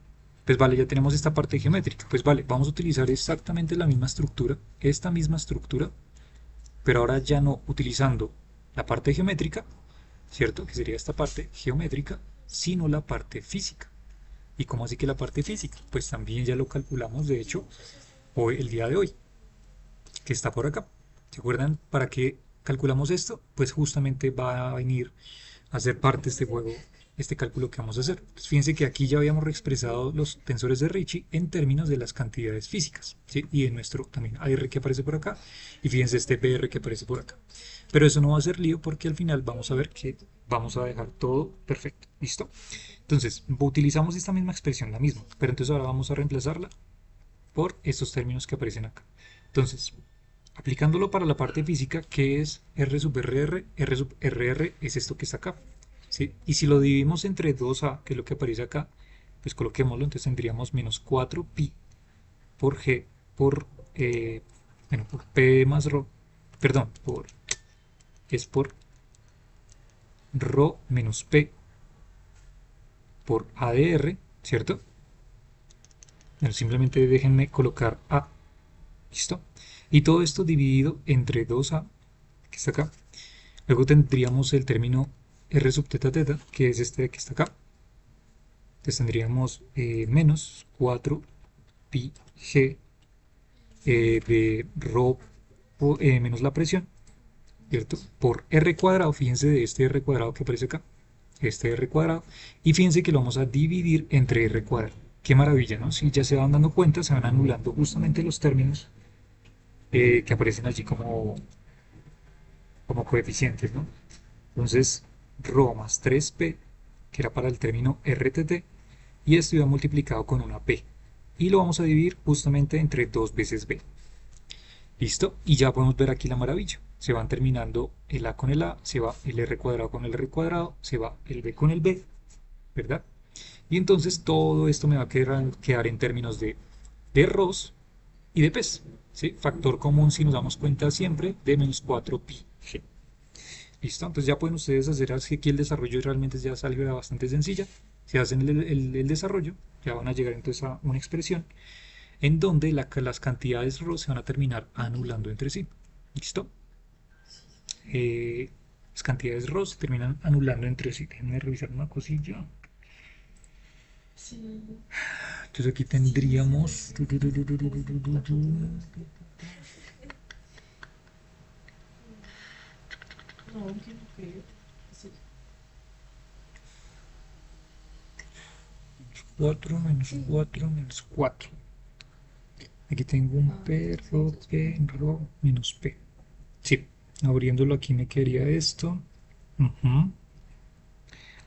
Pues vale, ya tenemos esta parte geométrica. Pues vale, vamos a utilizar exactamente la misma estructura, esta misma estructura, pero ahora ya no utilizando la parte geométrica, ¿cierto? Que sería esta parte geométrica, sino la parte física. ¿Y cómo así que la parte física? Pues también ya lo calculamos, de hecho, hoy, el día de hoy, que está por acá. ¿Se acuerdan para qué calculamos esto? Pues justamente va a venir a ser parte de este juego, este cálculo que vamos a hacer. Entonces, fíjense que aquí ya habíamos reexpresado los tensores de Ricci en términos de las cantidades físicas, ¿sí? Y en nuestro también AR que aparece por acá, y fíjense este PR que aparece por acá. Pero eso no va a ser lío porque al final vamos a ver que vamos a dejar todo perfecto. ¿Listo? Entonces, utilizamos esta misma expresión, la misma, pero entonces ahora vamos a reemplazarla por estos términos que aparecen acá. Entonces, aplicándolo para la parte física, ¿qué es R sub RR? R sub RR es esto que está acá, ¿sí? Y si lo dividimos entre 2A, que es lo que aparece acá, pues coloquémoslo, entonces tendríamos menos 4pi por G por, bueno, por P más ρ, perdón, es por ρ menos P por ADR, ¿cierto? Bueno, simplemente déjenme colocar A, ¿listo? Y todo esto dividido entre 2A, que está acá. Luego tendríamos el término R sub teta teta, que es este que está acá. Entonces tendríamos menos 4pi g de ρ menos la presión, ¿cierto? Por R cuadrado, fíjense de este R cuadrado que aparece acá, este R cuadrado, y fíjense que lo vamos a dividir entre R cuadrado. Qué maravilla, ¿no? Si ya se van dando cuenta, se van anulando justamente los términos que aparecen allí como coeficientes, ¿no? Entonces, ρ más 3p, que era para el término RTT, y esto iba multiplicado con una p. Y lo vamos a dividir justamente entre 2 veces b. ¿Listo? Y ya podemos ver aquí la maravilla. Se van terminando el a con el a, se va el r cuadrado con el r cuadrado, se va el b con el b, ¿verdad? Y entonces todo esto me va a quedar en términos de ρs y de p's, ¿sí? Factor común, si nos damos cuenta siempre, de menos 4pi g. ¿Listo? Entonces ya pueden ustedes hacer aquí el desarrollo y realmente ya salió bastante sencilla. Si hacen el desarrollo, ya van a llegar entonces a una expresión en donde las cantidades ρ se van a terminar anulando entre sí. ¿Listo? Las cantidades ρ se terminan anulando entre sí. Déjenme revisar una cosilla. Sí. Entonces aquí tendríamos... No, que sí. 4 menos 4 menos 4. Aquí tengo un P, ρ, P, ρ menos P. Sí, abriéndolo aquí me quedaría esto. Ujú.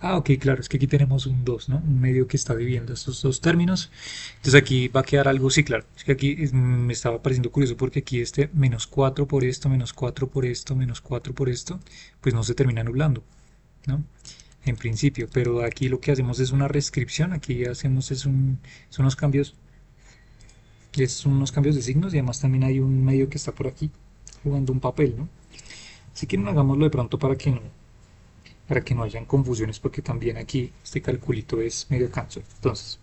Ah, ok, claro, es que aquí tenemos un 2, ¿no? Un medio que está dividiendo estos dos términos. Entonces aquí va a quedar algo, sí, claro. Es que aquí me estaba pareciendo curioso porque aquí este menos 4 por esto, menos 4 por esto, menos 4 por esto, pues no se termina anulando, ¿no? En principio, pero aquí lo que hacemos es una reescripción, aquí hacemos son unos cambios, de signos y además también hay un medio que está por aquí jugando un papel, ¿no? Si quieren hagámoslo de pronto para que no hayan confusiones porque también aquí este calculito es medio canso. Entonces,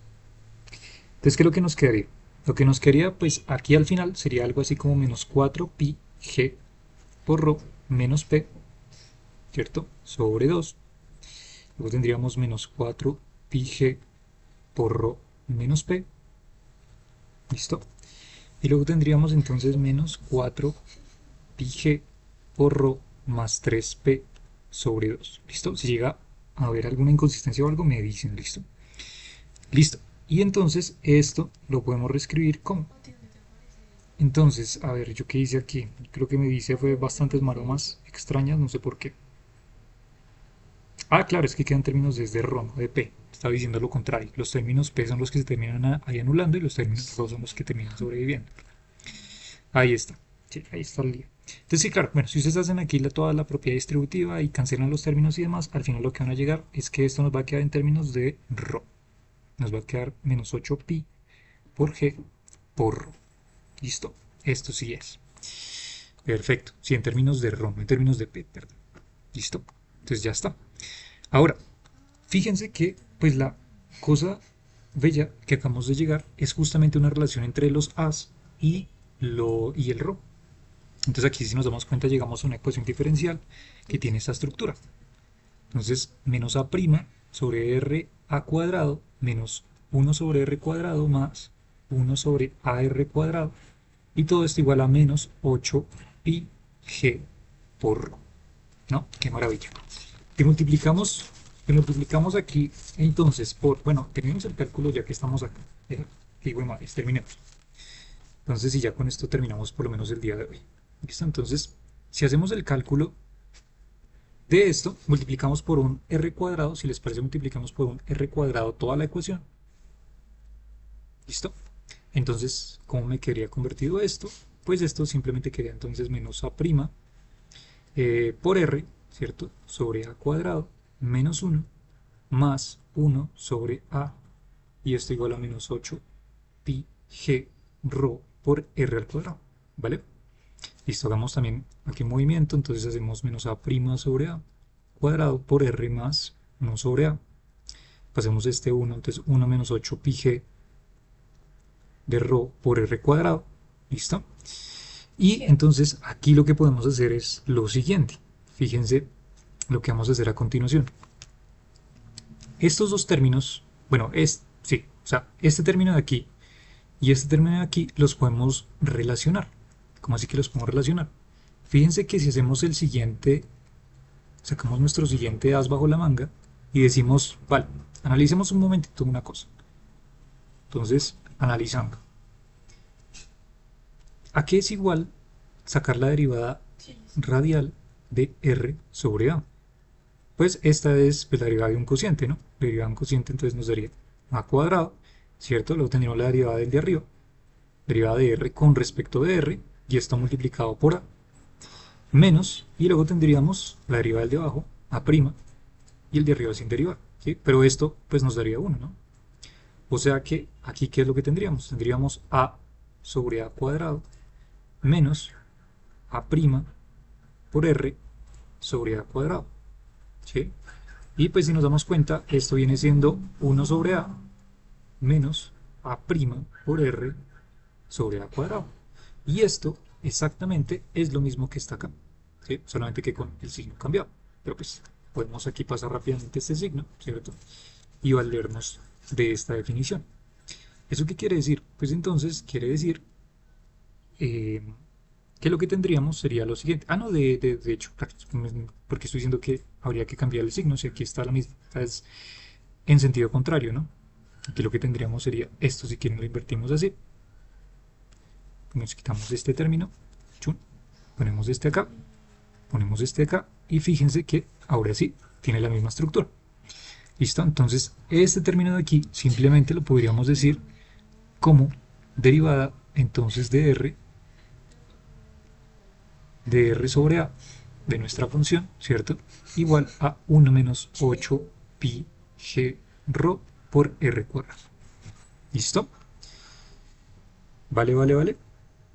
¿qué es lo que nos quedaría? Lo que nos quería, pues aquí al final sería algo así como menos 4 pi g por rho menos p, ¿cierto? Sobre 2. Luego tendríamos menos 4 pi g por rho menos p. ¿Listo? Y luego tendríamos entonces menos 4 pi g por rho más 3p sobre 2. ¿Listo? Si llega a haber alguna inconsistencia o algo, me dicen. ¿Listo? Listo. Y entonces esto lo podemos reescribir como. Entonces, a ver, ¿yo qué hice aquí? Creo que me dice fue bastantes maromas extrañas, no sé por qué. Ah, claro, es que quedan términos desde rho, no de p. Estaba diciendo lo contrario. Los términos p son los que se terminan ahí anulando y los términos rho son los que terminan sobreviviendo. Ahí está. Sí, ahí está el lío. Entonces, sí, claro, bueno, si ustedes hacen aquí toda la propiedad distributiva y cancelan los términos y demás, al final lo que van a llegar es que esto nos va a quedar en términos de rho. Nos va a quedar menos 8pi por g por rho. ¿Listo? Esto sí es. Perfecto. Sí, en términos de rho, no en términos de p, perdón. ¿Listo? Entonces ya está. Ahora, fíjense que, pues la cosa bella que acabamos de llegar es justamente una relación entre los a's y el rho. Entonces aquí si nos damos cuenta llegamos a una ecuación diferencial que tiene esta estructura. Entonces menos a' sobre r a cuadrado menos 1 sobre r cuadrado más 1 sobre ar cuadrado y todo esto igual a menos 8 pi g por rho. ¿No? ¡Qué maravilla! Que multiplicamos aquí entonces por, bueno, terminemos el cálculo ya que estamos acá. Terminemos. Entonces, si ya con esto terminamos por lo menos el día de hoy. ¿Listo? Entonces, si hacemos el cálculo de esto, multiplicamos por un r cuadrado, si les parece multiplicamos por un r cuadrado toda la ecuación. ¿Listo? Entonces, ¿cómo me quedaría convertido esto? Pues esto simplemente quedaría entonces menos a' por r, ¿cierto? Sobre a cuadrado menos 1 más 1 sobre a y esto igual a menos 8 pi g rho por r al cuadrado, ¿vale? Listo, hagamos también aquí un movimiento, entonces hacemos menos a' sobre a cuadrado por r más 1 sobre a. Pasemos este 1, entonces 1 menos 8 pi g de rho por r cuadrado, ¿listo? Y entonces aquí lo que podemos hacer es lo siguiente, fíjense lo que vamos a hacer a continuación. Estos dos términos, bueno, sí, o sea, este término de aquí y este término de aquí los podemos relacionar. ¿Cómo así que los podemos relacionar? Fíjense que si hacemos el siguiente, sacamos nuestro siguiente as bajo la manga y decimos, vale, analicemos un momentito una cosa. Entonces, analizando. ¿A qué es igual sacar la derivada radial de r sobre a? Pues esta es pues, la derivada de un cociente, ¿no? La derivada de un cociente entonces nos daría a cuadrado, ¿cierto? Luego tendríamos la derivada del de arriba, derivada de r con respecto de r, y esto multiplicado por a, menos, y luego tendríamos la derivada del de abajo, a', y el de arriba sin derivar, ¿sí? Pero esto pues nos daría 1, ¿no? O sea que aquí, ¿qué es lo que tendríamos? Tendríamos a sobre a cuadrado menos a' por r sobre a cuadrado, ¿sí? Y pues si nos damos cuenta, esto viene siendo 1 sobre a menos a' por r sobre a cuadrado. Y esto exactamente es lo mismo que está acá, ¿sí? Solamente que con el signo cambiado. Pero pues podemos aquí pasar rápidamente este signo, ¿cierto? Y valernos de esta definición. ¿Eso qué quiere decir? Pues entonces quiere decir que lo que tendríamos sería lo siguiente. Ah, no, de hecho, claro, porque estoy diciendo que habría que cambiar el signo, si aquí está la misma, es en sentido contrario, ¿no? Aquí lo que tendríamos sería esto, si quieren lo invertimos así. Nos quitamos este término, chun, ponemos este acá, ponemos este acá, y fíjense que ahora sí, tiene la misma estructura. ¿Listo? Entonces, este término de aquí simplemente lo podríamos decir como derivada entonces de r sobre a de nuestra función, ¿cierto? Igual a 1 menos 8 pi g rho por r cuadrado. ¿Listo? Vale, vale, vale.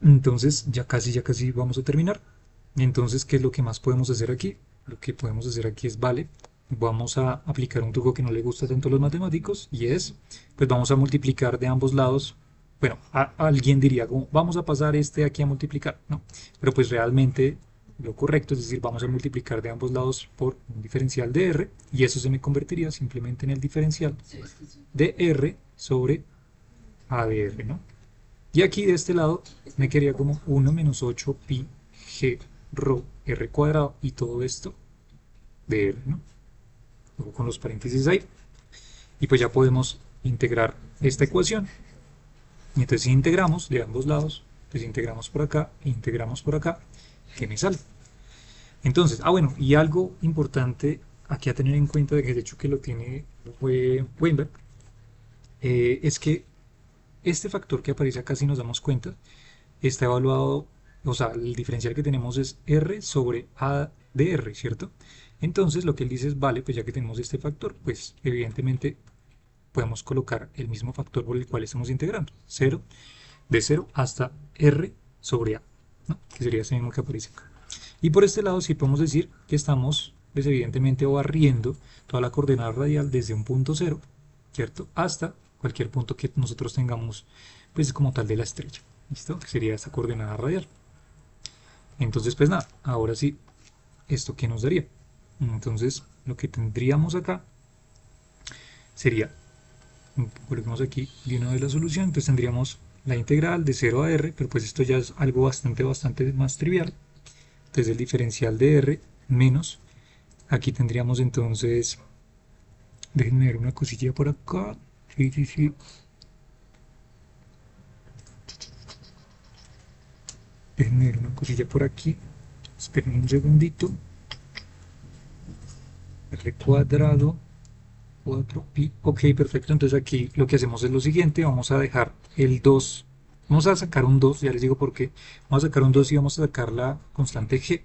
Entonces ya casi vamos a terminar. Entonces, ¿qué es lo que más podemos hacer aquí? Lo que podemos hacer aquí es, vale, vamos a aplicar un truco que no le gusta tanto a los matemáticos y es, pues vamos a multiplicar de ambos lados Bueno, alguien diría como, vamos a pasar este aquí a multiplicar. No, pero pues realmente lo correcto es decir, vamos a multiplicar de ambos lados por un diferencial de r y eso se me convertiría simplemente en el diferencial de r sobre a de r, ¿no? Y aquí de este lado me quedaría como 1 menos 8 pi g rho r cuadrado y todo esto de r, ¿no? Luego con los paréntesis ahí. Y pues ya podemos integrar esta ecuación. Y entonces si integramos de ambos lados, pues integramos por acá e integramos por acá, ¿qué me sale? Entonces, bueno, y algo importante aquí a tener en cuenta, de que de hecho que lo tiene Weinberg, es que este factor que aparece acá, si nos damos cuenta, está evaluado, o sea, el diferencial que tenemos es r sobre a de r, ¿cierto? Entonces lo que él dice es, vale, pues ya que tenemos este factor, pues evidentemente podemos colocar el mismo factor por el cual estamos integrando, 0, de 0 hasta r sobre a, ¿no? Que sería ese mismo que aparece acá. Y por este lado sí podemos decir que estamos, pues evidentemente, barriendo toda la coordenada radial desde un punto 0, ¿cierto? Hasta cualquier punto que nosotros tengamos, pues como tal de la estrella, ¿listo? Que sería esta coordenada radial. Entonces, pues nada, ahora sí, ¿esto qué nos daría? Entonces, lo que tendríamos acá sería, coloquemos aquí de una vez la solución, entonces tendríamos la integral de 0 a r, pero pues esto ya es algo bastante más trivial. Entonces el diferencial de r menos, aquí tendríamos entonces, déjenme ver una cosilla por acá, sí. Déjenme ver una cosilla por aquí, esperen un segundito, r cuadrado 4pi, ok, perfecto. Entonces aquí lo que hacemos es lo siguiente, vamos a dejar el 2, vamos a sacar un 2, ya les digo por qué, vamos a sacar un 2 y vamos a sacar la constante g,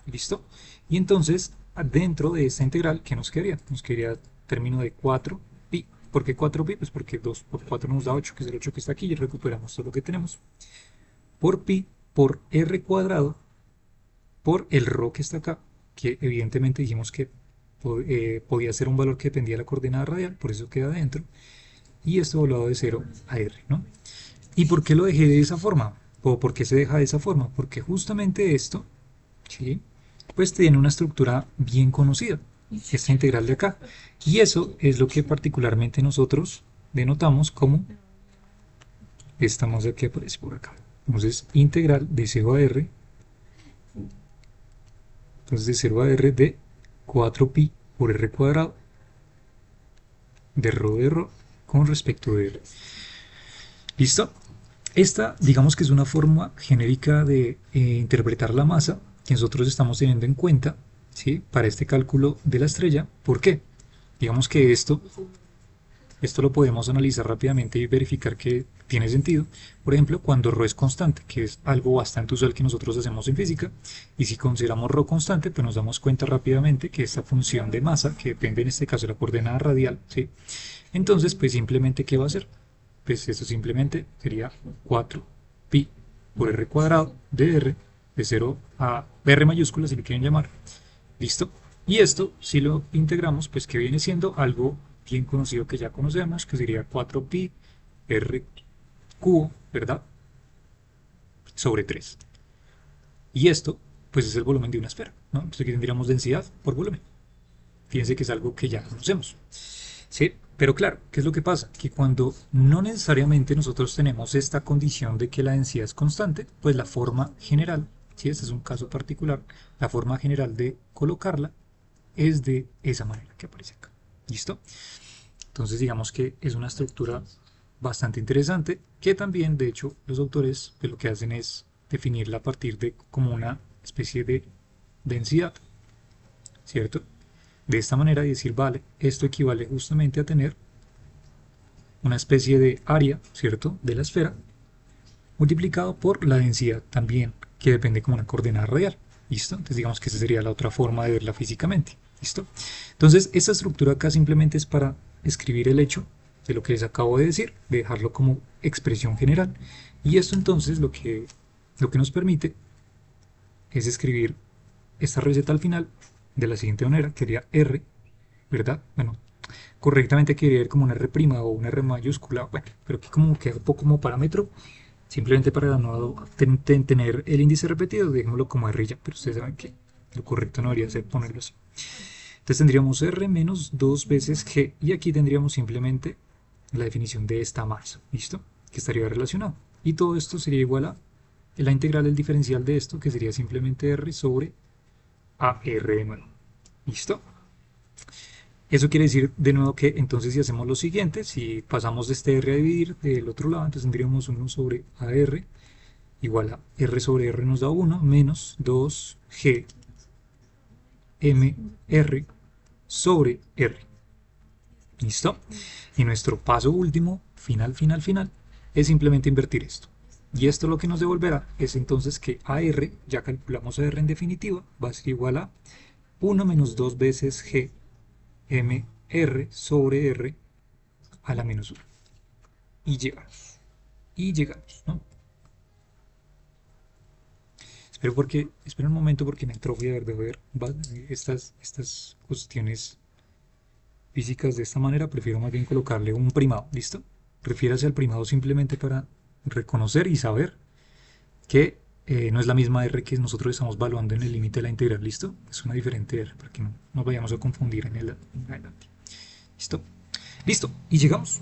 ¿listo? Y entonces dentro de esta integral, ¿qué nos quedaría? Nos quedaría término de 4pi. ¿Por qué 4pi? Pues porque 2 por 4 nos da 8, que es el 8 que está aquí, y recuperamos todo lo que tenemos. Por pi, por r cuadrado, por el rho que está acá, que evidentemente dijimos que podía ser un valor que dependía de la coordenada radial, por eso queda dentro, y esto evaluado de 0 a r, ¿no? ¿Y por qué lo dejé de esa forma? ¿O por qué se deja de esa forma? Porque justamente esto, ¿sí? Pues tiene una estructura bien conocida, esta integral de acá, y eso es lo que particularmente nosotros denotamos como esta masa que aparece por acá. Entonces, integral de 0 a r, entonces de 0 a r de 4pi por r cuadrado de rho con respecto de r. ¿Listo? Esta, digamos que es una forma genérica de interpretar la masa que nosotros estamos teniendo en cuenta, ¿sí? Para este cálculo de la estrella. ¿Por qué? Digamos que esto lo podemos analizar rápidamente y verificar que tiene sentido. Por ejemplo, cuando ρ es constante, que es algo bastante usual que nosotros hacemos en física, y si consideramos ρ constante, pues nos damos cuenta rápidamente que esta función de masa, que depende en este caso de la coordenada radial, ¿sí? Entonces, pues simplemente, ¿qué va a ser? Pues esto simplemente sería 4pi por r cuadrado de r, de 0 a r mayúscula, si le quieren llamar. ¿Listo? Y esto, si lo integramos, pues que viene siendo algo bien conocido que ya conocemos, que sería 4pi r cubo, ¿verdad? Sobre 3. Y esto, pues es el volumen de una esfera, ¿no? Entonces aquí tendríamos densidad por volumen. Fíjense que es algo que ya conocemos. ¿Sí? Pero claro, ¿qué es lo que pasa? Que cuando no necesariamente nosotros tenemos esta condición de que la densidad es constante, pues la forma general, si este es un caso particular, la forma general de colocarla es de esa manera que aparece acá. ¿Listo? Entonces digamos que es una estructura bastante interesante que también, de hecho, los autores pues, lo que hacen es definirla a partir de como una especie de densidad, ¿cierto? De esta manera y decir, vale, esto equivale justamente a tener una especie de área, ¿cierto?, de la esfera, multiplicado por la densidad también, que depende como una coordenada radial. ¿Listo? Entonces digamos que esa sería la otra forma de verla físicamente. ¿Listo? Entonces esta estructura acá simplemente es para escribir el hecho de lo que les acabo de decir, de dejarlo como expresión general. Y esto entonces lo que nos permite es escribir esta receta al final de la siguiente manera, que sería R, ¿verdad? Bueno, correctamente quería ir como una R' o una R mayúscula, bueno, pero aquí como queda un poco como parámetro, simplemente para no tener el índice repetido, dejémoslo como R ya, pero ustedes saben que lo correcto no debería ser ponerlo así. Entonces tendríamos R menos 2 veces G, y aquí tendríamos simplemente la definición de esta masa, ¿listo? Que estaría relacionado. Y todo esto sería igual a la integral del diferencial de esto, que sería simplemente R sobre AR de nuevo. ¿Listo? Eso quiere decir de nuevo que entonces si hacemos lo siguiente, si pasamos de este R a dividir del otro lado, entonces tendríamos 1 sobre AR igual a R sobre R nos da 1 menos 2G MR sobre R. ¿Listo? Y nuestro paso último, final, es simplemente invertir esto. Y esto lo que nos devolverá es entonces que AR, ya calculamos AR en definitiva, va a ser igual a 1 menos 2 veces G MR sobre R a la menos 1. Y llegamos. Y llegamos, ¿no? Espera un momento porque me entró de ver estas cuestiones físicas de esta manera. Prefiero más bien colocarle un primado, ¿listo? Refiérase al primado simplemente para reconocer y saber que no es la misma R que nosotros estamos evaluando en el límite de la integral, ¿listo? Es una diferente R, para que no nos vayamos a confundir en el adelante. ¿Listo? Listo, y llegamos.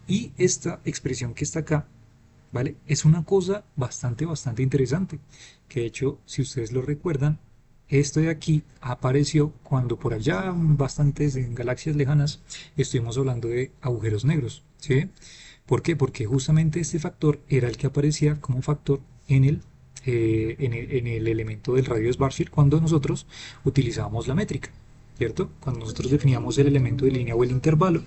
Y esta expresión que está acá, ¿vale? Es una cosa bastante interesante, que de hecho, si ustedes lo recuerdan, esto de aquí apareció cuando por allá, bastantes en galaxias lejanas, estuvimos hablando de agujeros negros, ¿sí? ¿Por qué? Porque justamente este factor era el que aparecía como factor en el elemento del radio de Schwarzschild cuando nosotros utilizábamos la métrica, ¿cierto? Cuando nosotros definíamos el elemento de línea o el intervalo,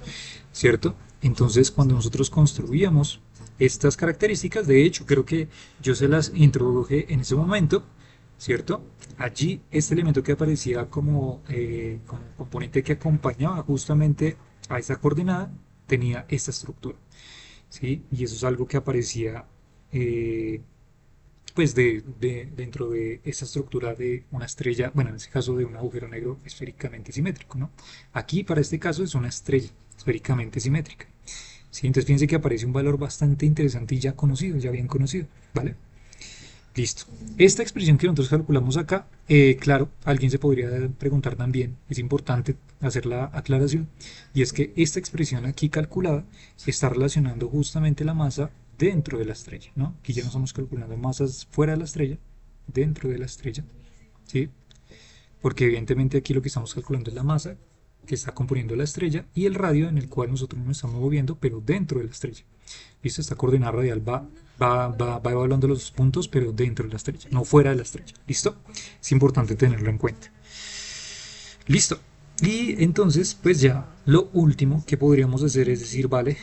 ¿cierto? Entonces, cuando nosotros construíamos estas características, de hecho, creo que yo se las introduje en ese momento, ¿cierto? Allí, este elemento que aparecía como componente que acompañaba justamente a esa coordenada, tenía esta estructura, ¿sí? Y eso es algo que aparecía pues dentro de esta estructura de una estrella, bueno, en este caso de un agujero negro esféricamente simétrico, ¿no? Aquí para este caso es una estrella esféricamente simétrica, ¿sí? Entonces fíjense que aparece un valor bastante interesante y ya conocido, ya bien conocido, ¿vale? Listo. Esta expresión que nosotros calculamos acá, claro, alguien se podría preguntar también, es importante hacer la aclaración, y es que esta expresión aquí calculada está relacionando justamente la masa dentro de la estrella, ¿no? Aquí ya no estamos calculando masas fuera de la estrella, dentro de la estrella, ¿sí? Porque evidentemente aquí lo que estamos calculando es la masa que está componiendo la estrella y el radio en el cual nosotros nos estamos moviendo, pero dentro de la estrella. ¿Listo? Esta coordenada radial va evaluando los puntos, pero dentro de la estrella, no fuera de la estrella. ¿Listo? Es importante tenerlo en cuenta. Listo. Y entonces, pues ya lo último que podríamos hacer es decir, vale,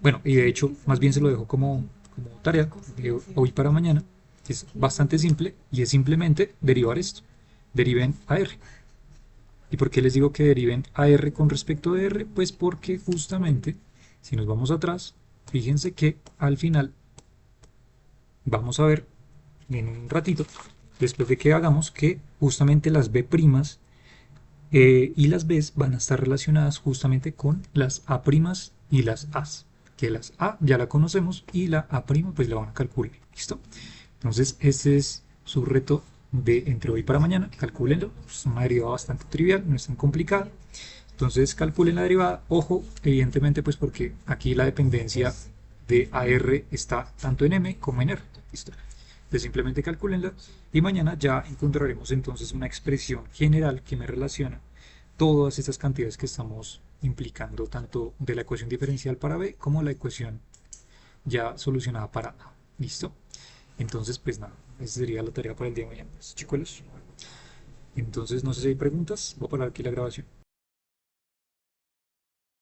bueno, y de hecho, más bien se lo dejo como tarea de hoy para mañana. Es bastante simple y es simplemente derivar esto. Deriven AR. ¿Y por qué les digo que deriven AR con respecto de R? Pues porque justamente, si nos vamos atrás, fíjense que al final vamos a ver en un ratito, después de que hagamos, que justamente las B' y las B's van a estar relacionadas justamente con las A' y las A's, que las A ya la conocemos y la A' pues la van a calcular, ¿listo? Entonces este es su reto de entre hoy para mañana, calcúlenlo, es una derivada bastante trivial, no es tan complicada. Entonces calculen la derivada, ojo, evidentemente pues porque aquí la dependencia de AR está tanto en M como en R, ¿listo? Entonces simplemente calcúlenla y mañana ya encontraremos entonces una expresión general que me relaciona todas estas cantidades que estamos implicando tanto de la ecuación diferencial para B como la ecuación ya solucionada para A, ¿listo? Entonces pues nada, esa sería la tarea para el día de mañana, chicuelos. Entonces no sé si hay preguntas, voy a parar aquí la grabación.